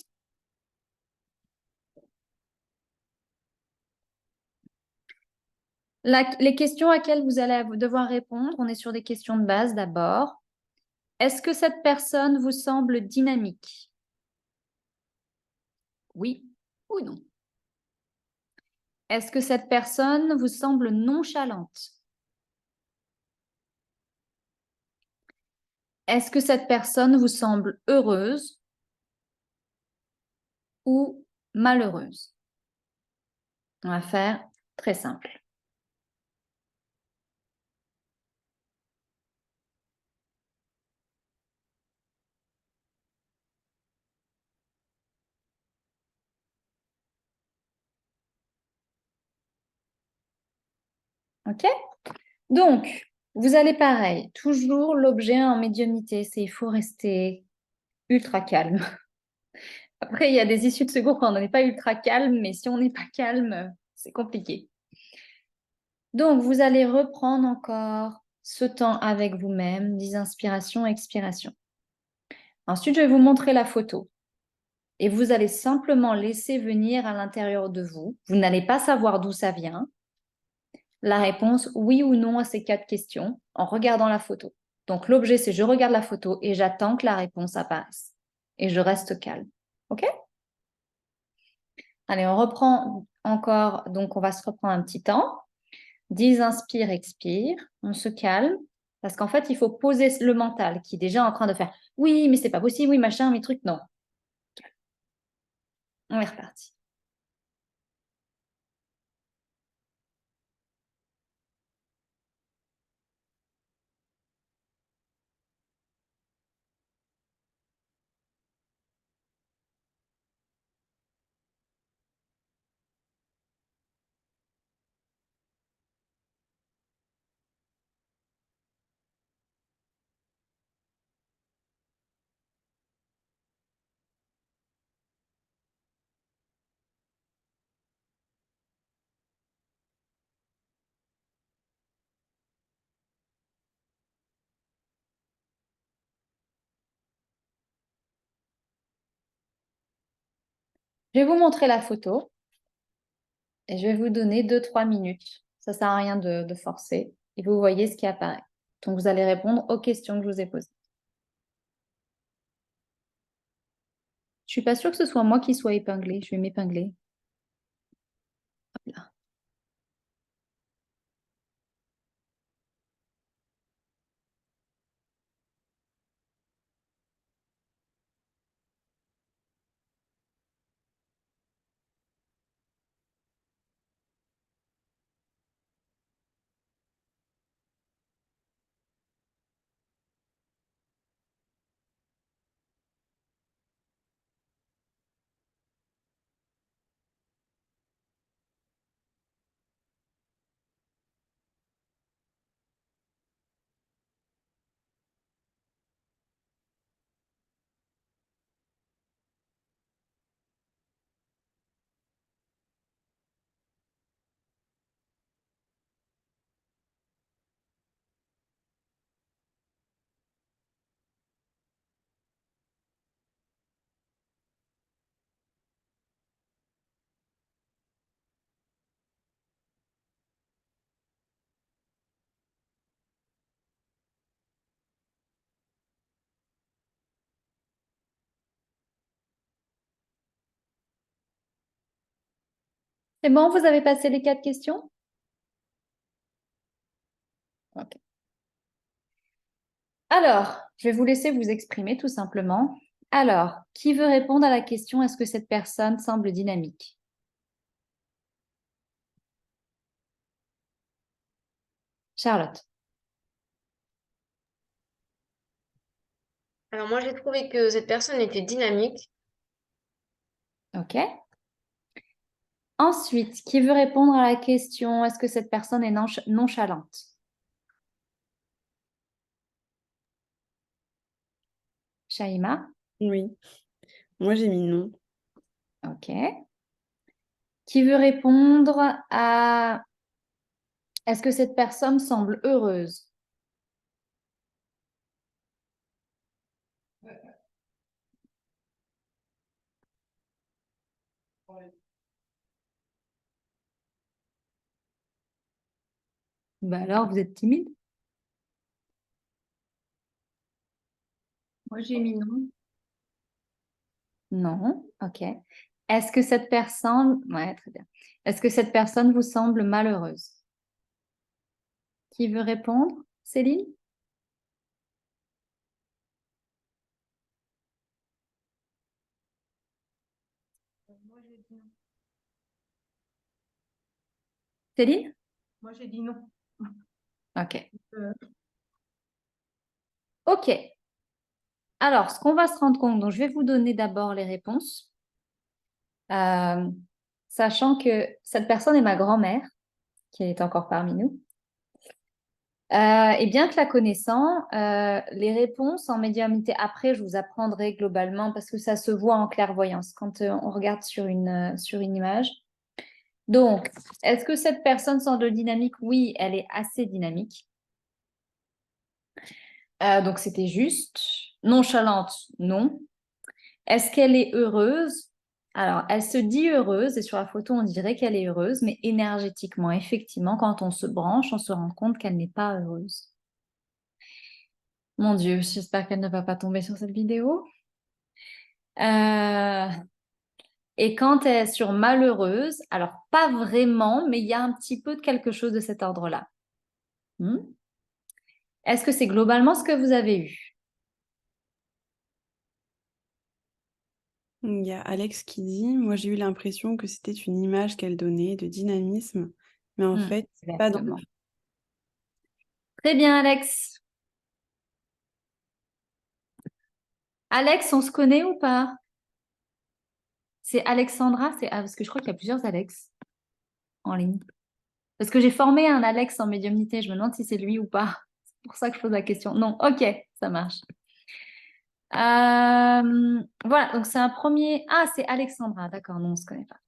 Les questions auxquelles vous allez devoir répondre, on est sur des questions de base d'abord. Est-ce que cette personne vous semble dynamique? Oui ou non? Est-ce que cette personne vous semble nonchalante? Est-ce que cette personne vous semble heureuse ou malheureuse? On va faire très simple. OK? Donc, vous allez pareil, toujours l'objet en médiumnité, c'est il faut rester ultra calme. Après, il y a des issues de secours quand on n'est pas ultra calme, mais si on n'est pas calme, c'est compliqué. Donc, vous allez reprendre encore ce temps avec vous-même, des inspirations, expirations. Ensuite, je vais vous montrer la photo. Et vous allez simplement laisser venir à l'intérieur de vous. Vous n'allez pas savoir d'où ça vient. La réponse, oui ou non à ces 4 questions en regardant la photo. Donc, l'objet, c'est je regarde la photo et j'attends que la réponse apparaisse. Et je reste calme. OK? Allez, on reprend encore. Donc, on va se reprendre un petit temps. 10 inspire, expire. On se calme. Parce qu'en fait, il faut poser le mental qui est déjà en train de faire oui, mais c'est pas possible, oui, machin, mes trucs. Non. On est reparti. Je vais vous montrer la photo et je vais vous donner 2-3 minutes. Ça ne sert à rien de forcer. Et vous voyez ce qui apparaît. Donc, vous allez répondre aux questions que je vous ai posées. Je suis pas sûre que ce soit moi qui soit épinglée. Je vais m'épingler. Hop là. C'est bon, vous avez passé les 4 questions? Ok. Alors, je vais vous laisser vous exprimer tout simplement. Alors, qui veut répondre à la question, est-ce que cette personne semble dynamique? Charlotte. Alors moi, j'ai trouvé que cette personne était dynamique. Ok. Ensuite, qui veut répondre à la question, est-ce que cette personne est nonchalante? Shaima. Oui. Moi, j'ai mis non. Ok. Qui veut répondre à, est-ce que cette personne semble heureuse? Bah alors, vous êtes timide? Moi, j'ai mis non. Non. Ok. Est-ce que cette personne, ouais, très bien. Est-ce que cette personne vous semble malheureuse? Qui veut répondre? Céline? Moi, j'ai dit non. Céline? Moi, j'ai dit non. Ok. Euh, Ok. Alors, ce qu'on va se rendre compte, donc je vais vous donner d'abord les réponses, euh, sachant que cette personne est ma grand-mère, qui est encore parmi nous. Et bien que la connaissant, les réponses en médiumnité, après, je vous apprendrai globalement parce que ça se voit en clairvoyance quand on regarde sur une image. Donc, est-ce que cette personne semble dynamique? Oui, elle est assez dynamique. Donc, c'était juste. Nonchalante? Non. Est-ce qu'elle est heureuse? Alors, elle se dit heureuse et sur la photo, on dirait qu'elle est heureuse, mais énergétiquement, effectivement, quand on se branche, on se rend compte qu'elle n'est pas heureuse. Mon Dieu, j'espère qu'elle ne va pas tomber sur cette vidéo. Euh, Et quand elle est sur malheureuse, alors pas vraiment, mais il y a un petit peu de quelque chose de cet ordre-là. Hmm. Est-ce que c'est globalement ce que vous avez eu? Il y a Alex qui dit, moi, j'ai eu l'impression que c'était une image qu'elle donnait de dynamisme, mais en fait, pas dans Exactement. Très bien, Alex. Alex, on se connaît ou pas? C'est Alexandra, parce que je crois qu'il y a plusieurs Alex en ligne. Parce que j'ai formé un Alex en médiumnité, je me demande si c'est lui ou pas. C'est pour ça que je pose la question. Non, ok, ça marche. Voilà, donc c'est un premier. Ah, c'est Alexandra, d'accord, non, on ne se connaît pas.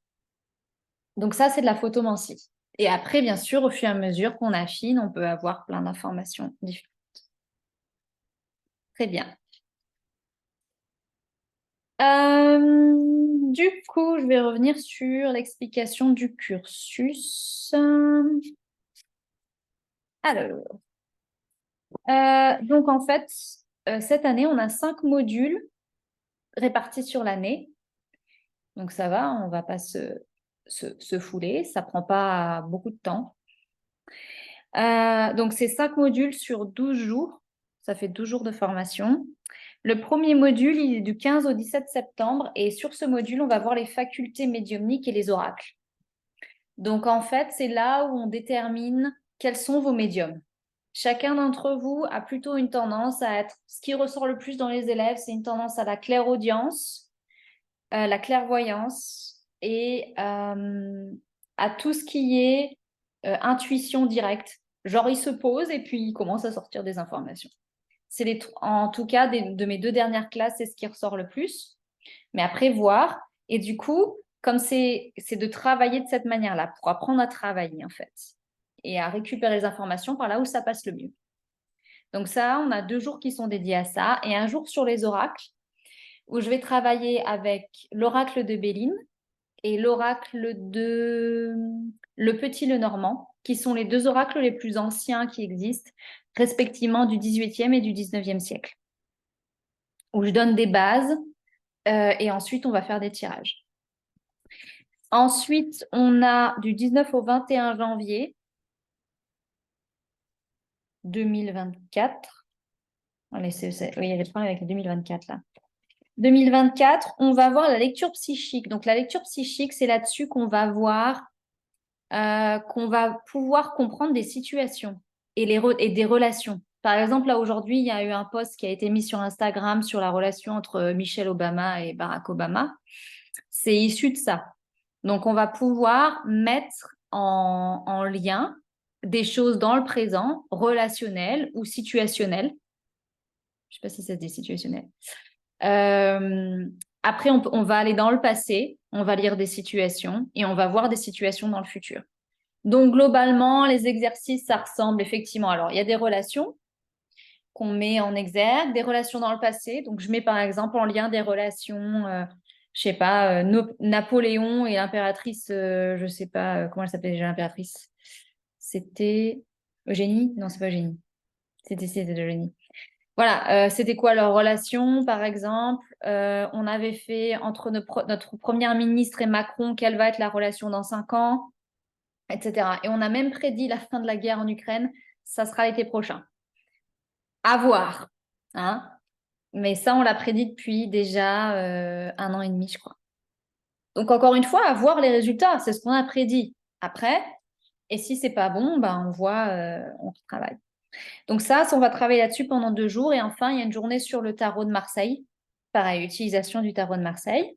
Donc ça, c'est de la photomancie. Et après, bien sûr, au fur et à mesure qu'on affine, on peut avoir plein d'informations différentes. Très bien. Du coup, je vais revenir sur l'explication du cursus. Alors, donc en fait, cette année, on a 5 modules répartis sur l'année. Donc ça va, on ne va pas se fouler, ça ne prend pas beaucoup de temps. Donc c'est 5 modules sur 12 jours, ça fait 12 jours de formation. Le premier module, il est du 15 au 17 septembre et sur ce module, on va voir les facultés médiumniques et les oracles. Donc en fait, c'est là où on détermine quels sont vos médiums. Chacun d'entre vous a plutôt une tendance à être, ce qui ressort le plus dans les élèves, c'est une tendance à la clairaudience, la clairvoyance et à tout ce qui est intuition directe. Genre, il se pose et puis il commence à sortir des informations. En tout cas, de mes 2 dernières classes, c'est ce qui ressort le plus. Mais après, voir. Et du coup, comme c'est de travailler de cette manière-là, pour apprendre à travailler, en fait, et à récupérer les informations par là où ça passe le mieux. Donc ça, on a 2 jours qui sont dédiés à ça, et un jour sur les oracles, où je vais travailler avec l'oracle de Béline et l'oracle de Le Petit Le Normand, qui sont les 2 oracles les plus anciens qui existent, respectivement du 18e et du 19e siècle, où je donne des bases et ensuite on va faire des tirages. Ensuite, on a du 19 au 21 janvier 2024. Allez, oui, il y a des problèmes avec le 2024 là. 2024, on va voir la lecture psychique. Donc, la lecture psychique, c'est là-dessus qu'on va voir, qu'on va pouvoir comprendre des situations et des relations. Par exemple, là, aujourd'hui, il y a eu un post qui a été mis sur Instagram sur la relation entre Michelle Obama et Barack Obama. C'est issu de ça. Donc, on va pouvoir mettre en lien des choses dans le présent, relationnelles ou situationnelles. Je ne sais pas si ça se dit situationnel. Après, on va aller dans le passé, on va lire des situations et on va voir des situations dans le futur. Donc, globalement, les exercices, ça ressemble effectivement. Alors, il y a des relations qu'on met en exergue, des relations dans le passé. Donc, je mets par exemple en lien des relations, je sais pas, Napoléon et l'impératrice, je sais pas, comment elle s'appelait déjà l'impératrice? C'était Eugénie? Non, c'est pas Eugénie. C'était Eugénie. Voilà, c'était quoi leur relation, par exemple? On avait fait entre notre première ministre et Macron, quelle va être la relation dans 5 ans, etc. Et on a même prédit la fin de la guerre en Ukraine, ça sera l'été prochain. À voir, hein? Mais ça, on l'a prédit depuis déjà 1 an et demi, je crois. Donc, encore une fois, à voir les résultats, c'est ce qu'on a prédit. Après, et si c'est pas bon, ben, on voit, on travaille. Donc ça, on va travailler là-dessus pendant 2 jours. Et enfin, il y a une journée sur le tarot de Marseille. Pareil, utilisation du tarot de Marseille.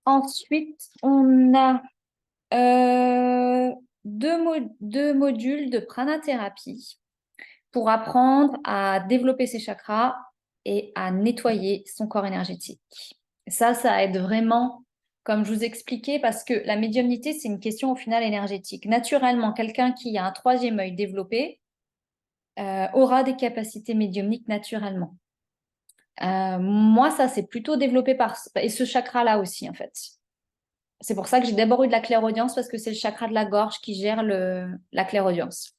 Ensuite, on a 2 modules de pranathérapie pour apprendre à développer ses chakras et à nettoyer son corps énergétique. Ça aide vraiment, comme je vous expliquais, parce que la médiumnité, c'est une question au final énergétique. Naturellement, quelqu'un qui a un 3e œil développé aura des capacités médiumniques naturellement. Moi, ça, c'est plutôt développé et ce chakra-là aussi, en fait. C'est pour ça que j'ai d'abord eu de la clairaudience, parce que c'est le chakra de la gorge qui gère la clairaudience.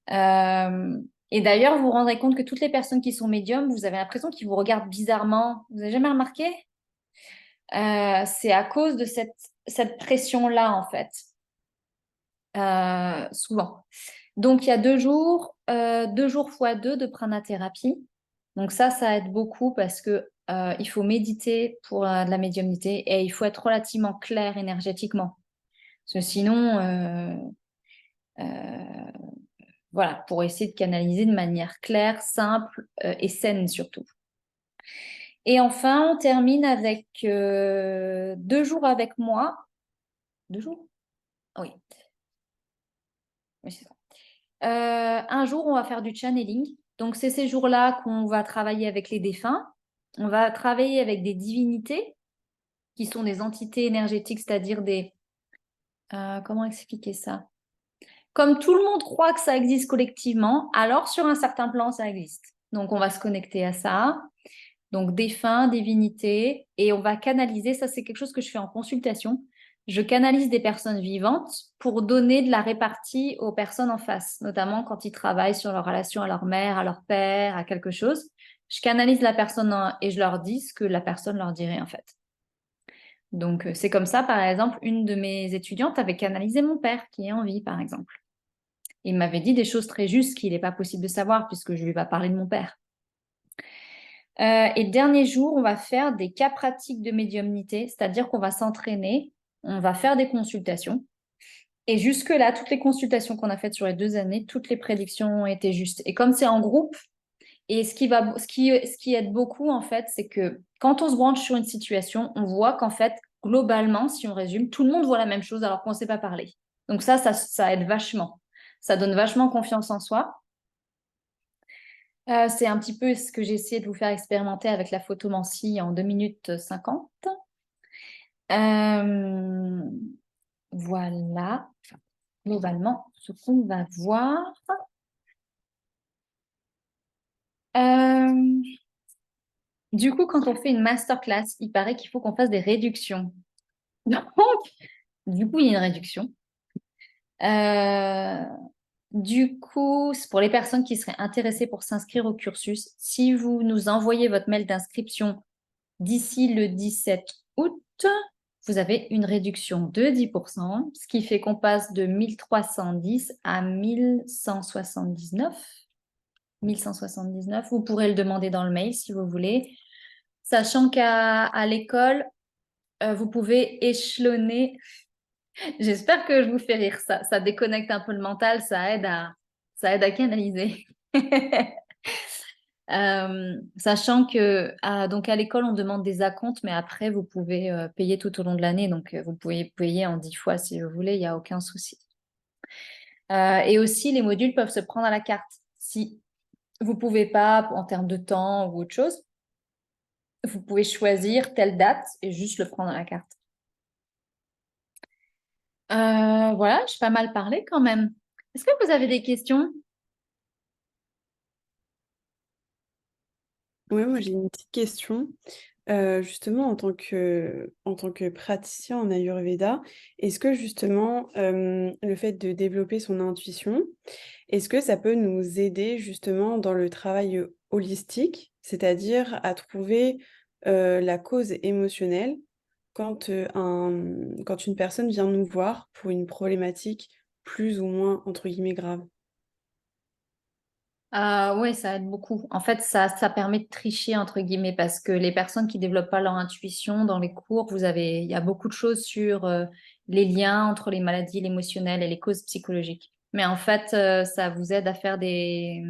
Et d'ailleurs, vous vous rendrez compte que toutes les personnes qui sont médiums, vous avez l'impression qu'ils vous regardent bizarrement. Vous n'avez jamais remarqué? C'est à cause de cette pression-là, en fait. Souvent. Donc, il y a 2 jours, 2 jours x 2 de pranathérapie. Donc ça aide beaucoup parce que il faut méditer pour de la médiumnité et il faut être relativement clair énergétiquement. Parce que sinon, voilà, pour essayer de canaliser de manière claire, simple et saine surtout. Et enfin, on termine avec 2 jours avec moi. 2 jours? Oui. Oui, c'est ça. Un jour, on va faire du channeling. Donc, c'est ces jours-là qu'on va travailler avec les défunts. On va travailler avec des divinités qui sont des entités énergétiques, c'est-à-dire des... comment expliquer ça? Comme tout le monde croit que ça existe collectivement, alors sur un certain plan, ça existe. Donc, on va se connecter à ça. Donc, défunts, divinités, et on va canaliser. Ça, c'est quelque chose que je fais en consultation. Je canalise des personnes vivantes pour donner de la répartie aux personnes en face, notamment quand ils travaillent sur leur relation à leur mère, à leur père, à quelque chose. Je canalise la personne et je leur dis ce que la personne leur dirait en fait. Donc, c'est comme ça, par exemple, une de mes étudiantes avait canalisé mon père qui est en vie, par exemple. Il m'avait dit des choses très justes qu'il n'est pas possible de savoir puisque je ne lui ai pas parlé de mon père. Et dernier jour, on va faire des cas pratiques de médiumnité, c'est-à-dire qu'on va s'entraîner, on va faire des consultations. Et jusque-là, toutes les consultations qu'on a faites sur les 2 années, toutes les prédictions ont été justes. Et comme c'est en groupe, et ce qui aide beaucoup, en fait, c'est que quand on se branche sur une situation, on voit qu'en fait, globalement, si on résume, tout le monde voit la même chose alors qu'on ne sait pas parler. Donc ça aide vachement. Ça donne vachement confiance en soi. C'est un petit peu ce que j'ai essayé de vous faire expérimenter avec la photomancie en 2 minutes 50. Voilà, globalement, ce qu'on va voir. Du coup, quand on fait une masterclass, il paraît qu'il faut qu'on fasse des réductions. Donc, du coup, il y a une réduction. Du coup, c'est pour les personnes qui seraient intéressées pour s'inscrire au cursus, si vous nous envoyez votre mail d'inscription d'ici le 17 août, vous avez une réduction de 10%, ce qui fait qu'on passe de 1310 à 1179. 1179, vous pourrez le demander dans le mail si vous voulez. Sachant qu'à l'école, vous pouvez échelonner. J'espère que je vous fais rire. Ça déconnecte un peu le mental, ça aide à canaliser. Sachant que donc à l'école, on demande des acomptes, mais après, vous pouvez payer tout au long de l'année. Donc, vous pouvez payer en 10 fois si vous voulez, il n'y a aucun souci. Et aussi, les modules peuvent se prendre à la carte. Si vous ne pouvez pas, en termes de temps ou autre chose, vous pouvez choisir telle date et juste le prendre à la carte. Voilà, j'ai pas mal parlé quand même. Est-ce que vous avez des questions? Oui, moi j'ai une petite question. Justement, en tant que praticien en Ayurveda, est-ce que justement le fait de développer son intuition, est-ce que ça peut nous aider justement dans le travail holistique, c'est-à-dire à trouver la cause émotionnelle quand une personne vient nous voir pour une problématique plus ou moins entre guillemets grave? Oui, ça aide beaucoup. En fait, ça permet de tricher, entre guillemets, parce que les personnes qui développent pas leur intuition dans les cours, il y a beaucoup de choses sur les liens entre les maladies, l'émotionnel et les causes psychologiques. Mais en fait, ça vous aide à faire des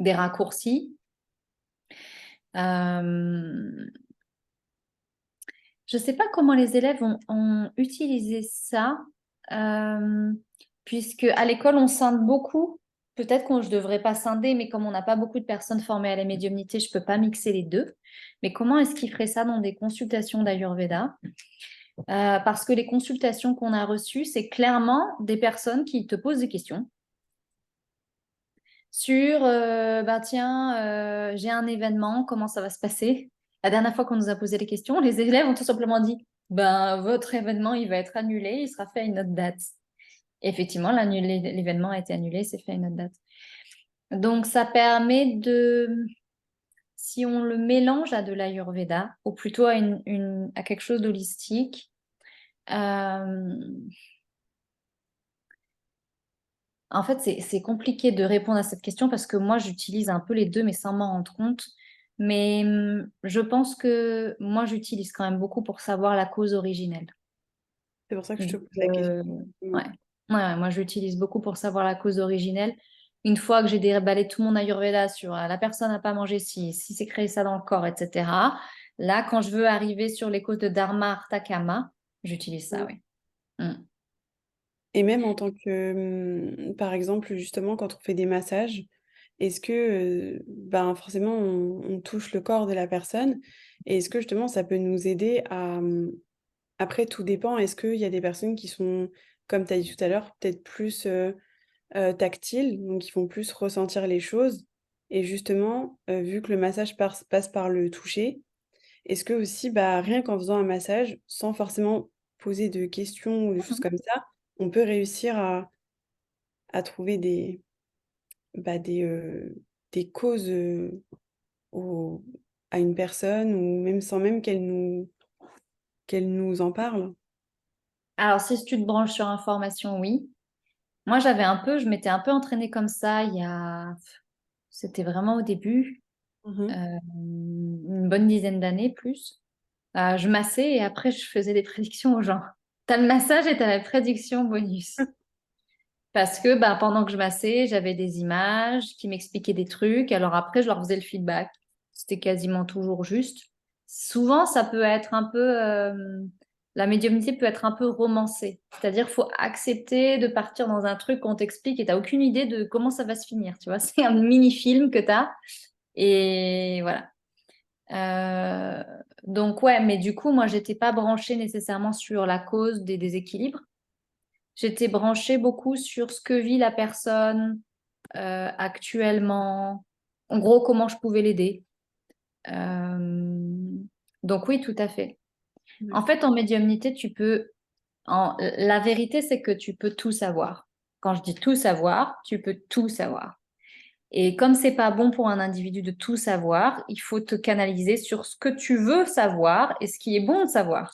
raccourcis. Euh, Je ne sais pas comment les élèves ont utilisé ça, euh, puisque à l'école, on scinde beaucoup. Peut-être que je ne devrais pas scinder, mais comme on n'a pas beaucoup de personnes formées à la médiumnité, je ne peux pas mixer les deux. Mais comment est-ce qu'ils feraient ça dans des consultations d'Ayurveda? Parce que les consultations qu'on a reçues, c'est clairement des personnes qui te posent des questions sur, bah tiens, j'ai un événement, comment ça va se passer? La dernière fois qu'on nous a posé les questions, les élèves ont tout simplement dit, ben, votre événement, il va être annulé, il sera fait à une autre date. Et effectivement, l'événement a été annulé, c'est fait à une autre date. Donc, ça permet si on le mélange à de l'Ayurveda, ou plutôt à quelque chose d'holistique, euh, en fait, c'est compliqué de répondre à cette question parce que moi, j'utilise un peu les deux, mais sans m'en rendre compte. Mais je pense que moi, j'utilise quand même beaucoup pour savoir la cause originelle. C'est pour ça que je te Donc, pose la question. ouais. Ouais, moi, j'utilise beaucoup pour savoir la cause originelle. Une fois que j'ai déballé tout mon Ayurveda sur la personne n'a pas mangé si c'est créé ça dans le corps, etc. Là, quand je veux arriver sur les causes de Dharma, Artha, Kama, j'utilise ça, oui. Mm. Et même en tant que, par exemple, justement, quand on fait des massages, est-ce que, ben, forcément, on touche le corps de la personne et est-ce que justement ça peut nous aider après tout dépend, est-ce qu'il y a des personnes qui sont, comme tu as dit tout à l'heure, peut-être plus, tactiles, donc qui vont plus ressentir les choses et justement, vu que le massage passe par le toucher, est-ce que aussi, bah, rien qu'en faisant un massage, sans forcément poser de questions ou des choses comme ça, on peut réussir à trouver bah, des causes, au à une personne ou même sans même qu'elle nous en parle? Alors, si tu te branches sur information, oui. Moi, je m'étais un peu entraînée comme ça c'était vraiment au début, Mmh. une bonne dizaine d'années plus. Je massais et après, je faisais des prédictions aux gens. T'as le massage et t'as la prédiction bonus. Parce que bah, pendant que je massais, j'avais des images qui m'expliquaient des trucs. Alors après, je leur faisais le feedback. C'était quasiment toujours juste. Souvent, ça peut être un peu... la médiumnité peut être un peu romancée. C'est-à-dire qu'il faut accepter de partir dans un truc qu'on t'explique et tu n'as aucune idée de comment ça va se finir. Tu vois, c'est un mini-film que tu as. Et voilà. Euh, donc ouais, mais du coup, moi, j'étais pas branchée nécessairement sur la cause des déséquilibres. J'étais branchée beaucoup sur ce que vit la personne actuellement. En gros, comment je pouvais l'aider. Euh, donc oui, tout à fait. En fait, en médiumnité, la vérité, c'est que tu peux tout savoir. Quand je dis tout savoir, tu peux tout savoir. Et comme c'est pas bon pour un individu de tout savoir, il faut te canaliser sur ce que tu veux savoir et ce qui est bon de savoir.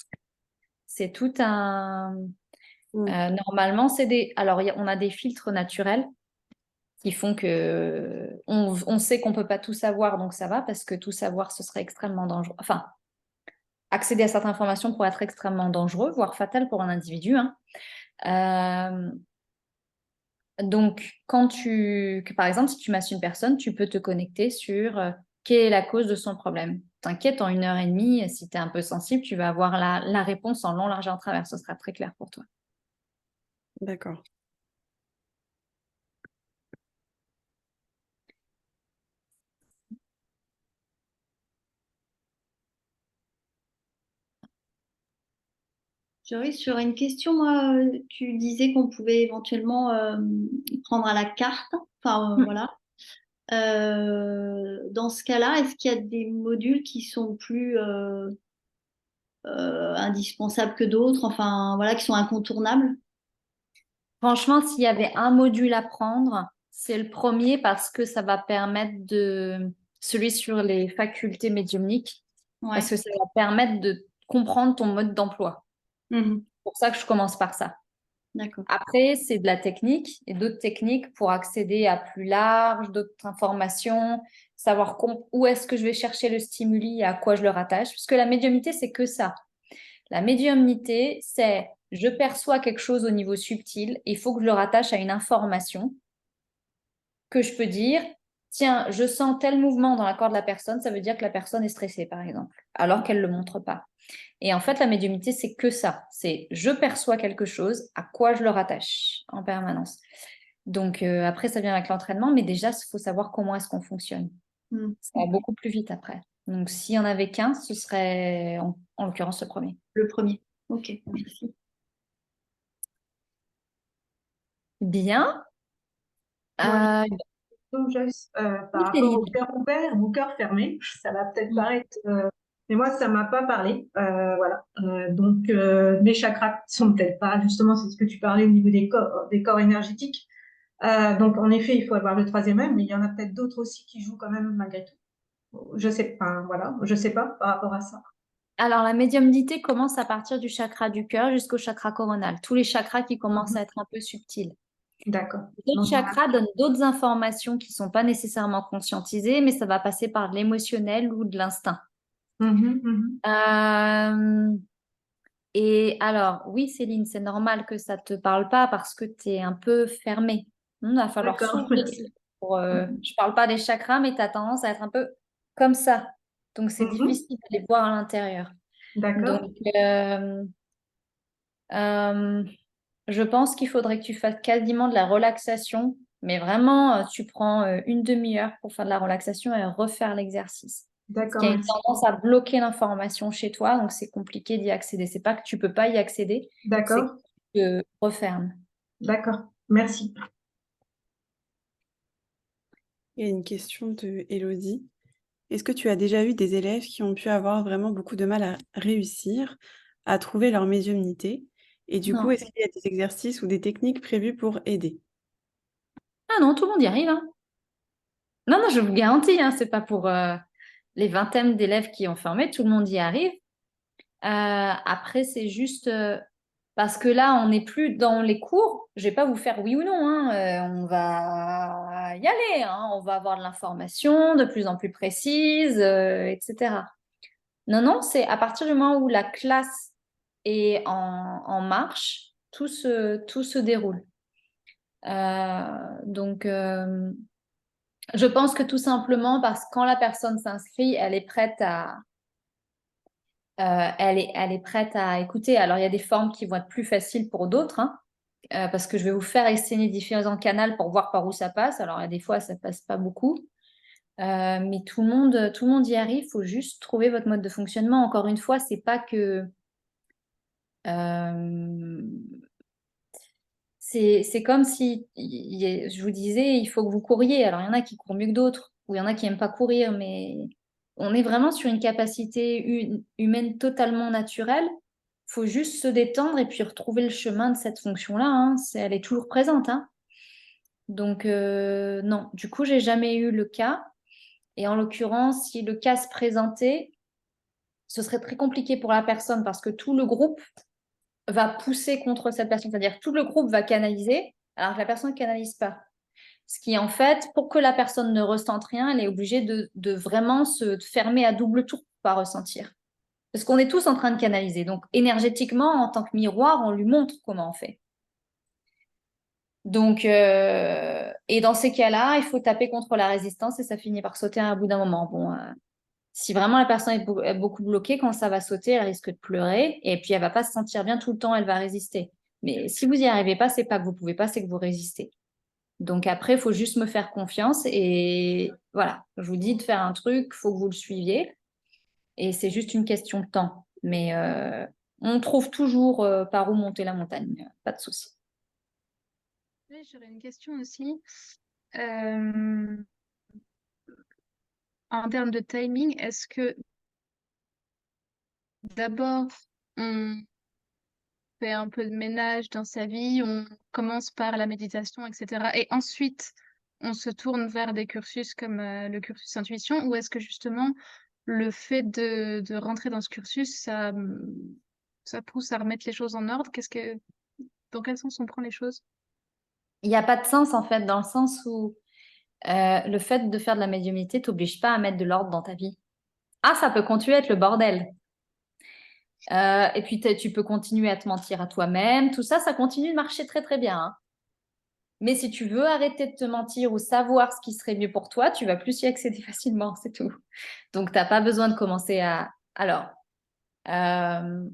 C'est tout un... Mm. normalement, alors, on a des filtres naturels qui font que on sait qu'on peut pas tout savoir, donc ça va, parce que tout savoir, ce serait extrêmement dangereux. Enfin, accéder à certaines informations pourrait être extrêmement dangereux, voire fatal pour un individu, hein. Euh, donc, par exemple, si tu masses une personne, tu peux te connecter sur quelle est la cause de son problème. T'inquiète, en 1 heure et demie, si tu es un peu sensible, tu vas avoir la réponse en long, large et en travers. Ce sera très clair pour toi. D'accord. Joris, sur une question, moi, tu disais qu'on pouvait éventuellement prendre à la carte. Enfin, voilà. Dans ce cas-là, est-ce qu'il y a des modules qui sont plus indispensables que d'autres, enfin, voilà, qui sont incontournables? Franchement, s'il y avait un module à prendre, c'est le premier parce que ça va permettre celui sur les facultés médiumniques, Ouais. parce que ça va permettre de comprendre ton mode d'emploi. Mhm. C'est pour ça que je commence par ça. D'accord. Après, c'est de la technique et d'autres techniques pour accéder à plus large, d'autres informations, savoir où est-ce que je vais chercher le stimuli et à quoi je le rattache. Parce que la médiumnité, c'est que ça. La médiumnité, c'est je perçois quelque chose au niveau subtil, il faut que je le rattache à une information que je peux dire, tiens, je sens tel mouvement dans la corps de la personne, ça veut dire que la personne est stressée, par exemple, alors qu'elle ne le montre pas. Et en fait, la médiumnité, c'est que ça. C'est je perçois quelque chose, à quoi je le rattache en permanence. Donc après, ça vient avec l'entraînement, mais déjà, il faut savoir comment est-ce qu'on fonctionne. Mhm. Ça va beaucoup plus vite après. Donc s'il y en avait qu'un, ce serait en l'occurrence le premier. Le premier. Ok, merci. Bien. Moi, Euh, donc, Joyce, oui, par rapport Céline. au cœur ouvert ou cœur fermé, ça va peut-être Mm. paraître, mais moi, ça m'a pas parlé. Voilà. Donc, mes chakras sont peut-être pas, justement, c'est ce que tu parlais au niveau des corps énergétiques. Donc, en effet, il faut avoir le troisième œil, mais il y en a peut-être d'autres aussi qui jouent quand même malgré tout. Je sais pas, voilà, je sais pas par rapport à ça. Alors, la médiumnité commence à partir du chakra du cœur jusqu'au chakra coronal. Tous les chakras qui commencent Mhm. à être un peu subtils. D'accord. D'autres Donc, voilà. chakras donnent d'autres informations qui ne sont pas nécessairement conscientisées, mais ça va passer par de l'émotionnel ou de l'instinct. Mhm, mhm. Euh, Et alors, oui, Céline, c'est normal que ça ne te parle pas parce que tu es un peu fermée. Il va falloir D'accord, s'ouvrir. merci. Je ne parle pas des chakras, mais tu as tendance à être un peu comme ça. Donc, c'est Mhm. difficile d'aller voir à l'intérieur. D'accord, Donc, euh, je pense qu'il faudrait que tu fasses quasiment de la relaxation, mais vraiment, tu prends une demi-heure pour faire de la relaxation et refaire l'exercice. Parce d'accord, qu'il y a une merci. tendance à bloquer l'information chez toi, donc c'est compliqué d'y accéder. C'est pas que tu peux pas y accéder, c'est que D'accord, tu te refermes. d'accord, merci. Il y a une question de Élodie. Est-ce que tu as déjà eu des élèves qui ont pu avoir vraiment beaucoup de mal à réussir à trouver leur médiumnité? Et du coup, Non. est-ce qu'il y a des exercices ou des techniques prévues pour aider? Ah non, tout le monde y arrive, hein. Non, non, je vous garantis, hein, c'est pas pour les vingtaines d'élèves qui ont formé, tout le monde y arrive. Après, c'est juste parce que là, on n'est plus dans les cours. Je vais pas vous faire oui ou non, hein. On va y aller, hein. On va avoir de l'information de plus en plus précise, etc. Non, non, c'est à partir du moment où la classe est en marche, tout se déroule. Donc, je pense que tout simplement parce que quand la personne s'inscrit, elle est prête à écouter. Alors, il y a des formes qui vont être plus faciles pour d'autres, hein, parce que je vais vous faire essayer différents canaux pour voir par où ça passe. Alors, il y a des fois, ça passe pas beaucoup. Mais tout le monde y arrive. Il faut juste trouver votre mode de fonctionnement. Encore une fois, c'est pas que euh, c'est comme si je vous disais, il faut que vous couriez. Alors, il y en a qui courent mieux que d'autres, ou il y en a qui n'aiment pas courir, mais on est vraiment sur une capacité humaine totalement naturelle. Il faut juste se détendre et puis retrouver le chemin de cette fonction-là, hein. Elle est toujours présente, hein. Donc, non, du coup, j'ai jamais eu le cas. Et en l'occurrence, si le cas se présentait, ce serait très compliqué pour la personne parce que tout le groupe va pousser contre cette personne. C'est-à-dire que tout le groupe va canaliser, alors que la personne ne canalise pas. Ce qui, en fait, pour que la personne ne ressente rien, elle est obligée de vraiment se fermer à double tour pour pas ressentir. Parce qu'on est tous en train de canaliser. Donc, énergétiquement, en tant que miroir, on lui montre comment on fait. Donc, et dans ces cas-là, il faut taper contre la résistance et ça finit par sauter à bout d'un moment. Bon, si vraiment la personne est beaucoup bloquée, quand ça va sauter, elle risque de pleurer et puis elle va pas se sentir bien tout le temps, elle va résister. Mais si vous n'y arrivez pas, c'est pas que vous pouvez pas, c'est que vous résistez. Donc après, il faut juste me faire confiance et voilà, je vous dis de faire un truc, il faut que vous le suiviez et c'est juste une question de temps. Mais on trouve toujours par où monter la montagne, pas de souci. Oui, j'aurais une question aussi. Euh, En termes de timing, est-ce que d'abord on fait un peu de ménage dans sa vie, on commence par la méditation, etc. Et ensuite on se tourne vers des cursus comme le cursus intuition, ou est-ce que justement le fait de rentrer dans ce cursus, ça pousse à remettre les choses en ordre? Dans quel sens on prend les choses? Il n'y a pas de sens en fait, dans le sens où le fait de faire de la médiumnité t'oblige pas à mettre de l'ordre dans ta vie. Ah, ça peut continuer à être le bordel. Et puis tu peux continuer à te mentir à toi-même. Tout ça, ça continue de marcher très très bien, hein. Mais si tu veux arrêter de te mentir ou savoir ce qui serait mieux pour toi, tu vas plus y accéder facilement, c'est tout. Donc, tu n'as pas besoin de commencer à... Alors, euh,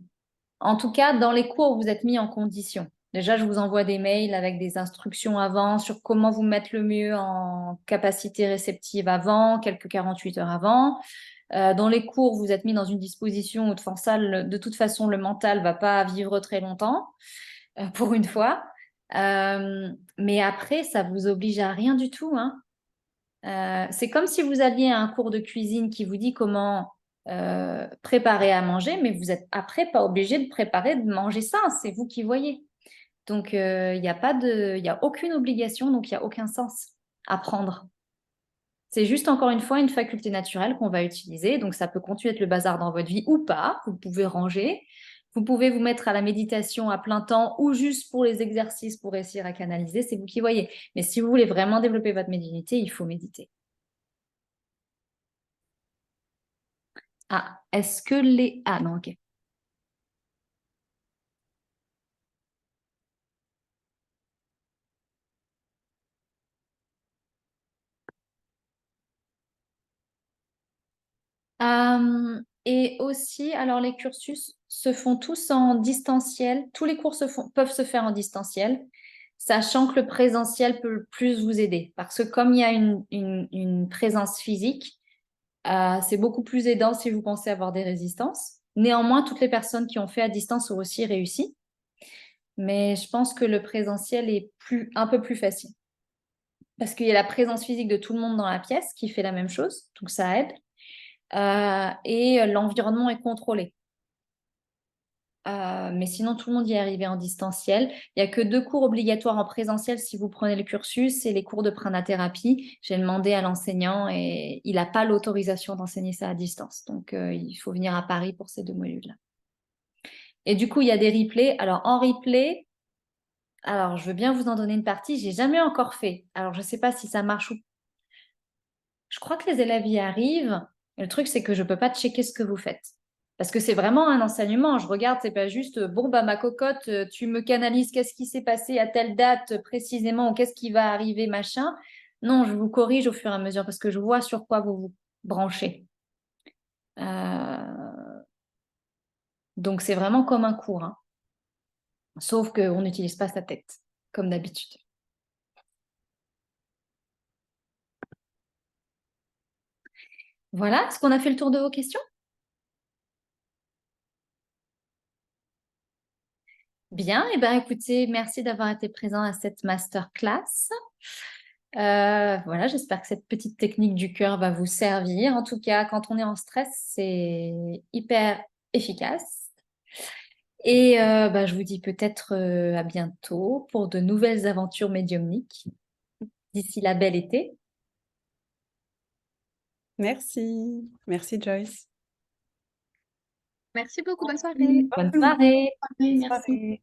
en tout cas, dans les cours, vous êtes mis en condition. Déjà, je vous envoie des mails avec des instructions avant sur comment vous mettre le mieux en capacité réceptive avant, quelques 48 heures avant. Dans les cours, vous êtes mis dans une disposition où de toute façon, le mental va pas vivre très longtemps, pour une fois. Mais après, ça vous oblige à rien du tout, hein. C'est comme si vous alliez à un cours de cuisine qui vous dit comment préparer à manger, mais vous êtes après pas obligé de préparer, de manger ça, c'est vous qui voyez. Donc, il n'y a pas de, il y a aucune obligation, donc il n'y a aucun sens à prendre. C'est juste encore une fois une faculté naturelle qu'on va utiliser. Donc, ça peut continuer à être le bazar dans votre vie ou pas. Vous pouvez ranger. Vous pouvez vous mettre à la méditation à plein temps ou juste pour les exercices pour réussir à canaliser. C'est vous qui voyez. Mais si vous voulez vraiment développer votre médiumnité, il faut méditer. Ah, est-ce que les... Ah non, ok. Et aussi, alors les cursus se font tous en distanciel. Tous les cours peuvent se faire en distanciel, sachant que le présentiel peut plus vous aider. Parce que comme il y a une présence physique, c'est beaucoup plus aidant si vous pensez avoir des résistances. Néanmoins, toutes les personnes qui ont fait à distance ont aussi réussi. Mais je pense que le présentiel est un peu plus facile. Parce qu'il y a la présence physique de tout le monde dans la pièce qui fait la même chose, donc ça aide. Et l'environnement est contrôlé. Mais sinon, tout le monde y est arrivé en distanciel. Il n'y a que 2 cours obligatoires en présentiel si vous prenez le cursus, c'est les cours de pranathérapie. J'ai demandé à l'enseignant et il n'a pas l'autorisation d'enseigner ça à distance. Donc, il faut venir à Paris pour ces 2 modules-là. Et du coup, il y a des replays. Alors, en replay, alors, je veux bien vous en donner une partie. J'ai jamais encore fait. Alors, je ne sais pas si ça marche ou... Je crois que les élèves y arrivent. Le truc, c'est que je ne peux pas checker ce que vous faites. Parce que c'est vraiment un enseignement. Je regarde, c'est pas juste, bon, bah, ma cocotte, tu me canalises, qu'est-ce qui s'est passé à telle date précisément, ou qu'est-ce qui va arriver, machin. Non, je vous corrige au fur et à mesure parce que je vois sur quoi vous vous branchez. Donc, c'est vraiment comme un cours, hein. Sauf qu'on n'utilise pas sa tête, comme d'habitude. Voilà, est-ce qu'on a fait le tour de vos questions? Bien, et ben écoutez, merci d'avoir été présent à cette masterclass. Voilà, j'espère que cette petite technique du cœur va vous servir. En tout cas, quand on est en stress, c'est hyper efficace. Et bah, je vous dis peut-être à bientôt pour de nouvelles aventures médiumniques. D'ici la belle été. Merci. Merci, Joyce. Merci beaucoup, bonne soirée. Bonne soirée. Merci. Soirée.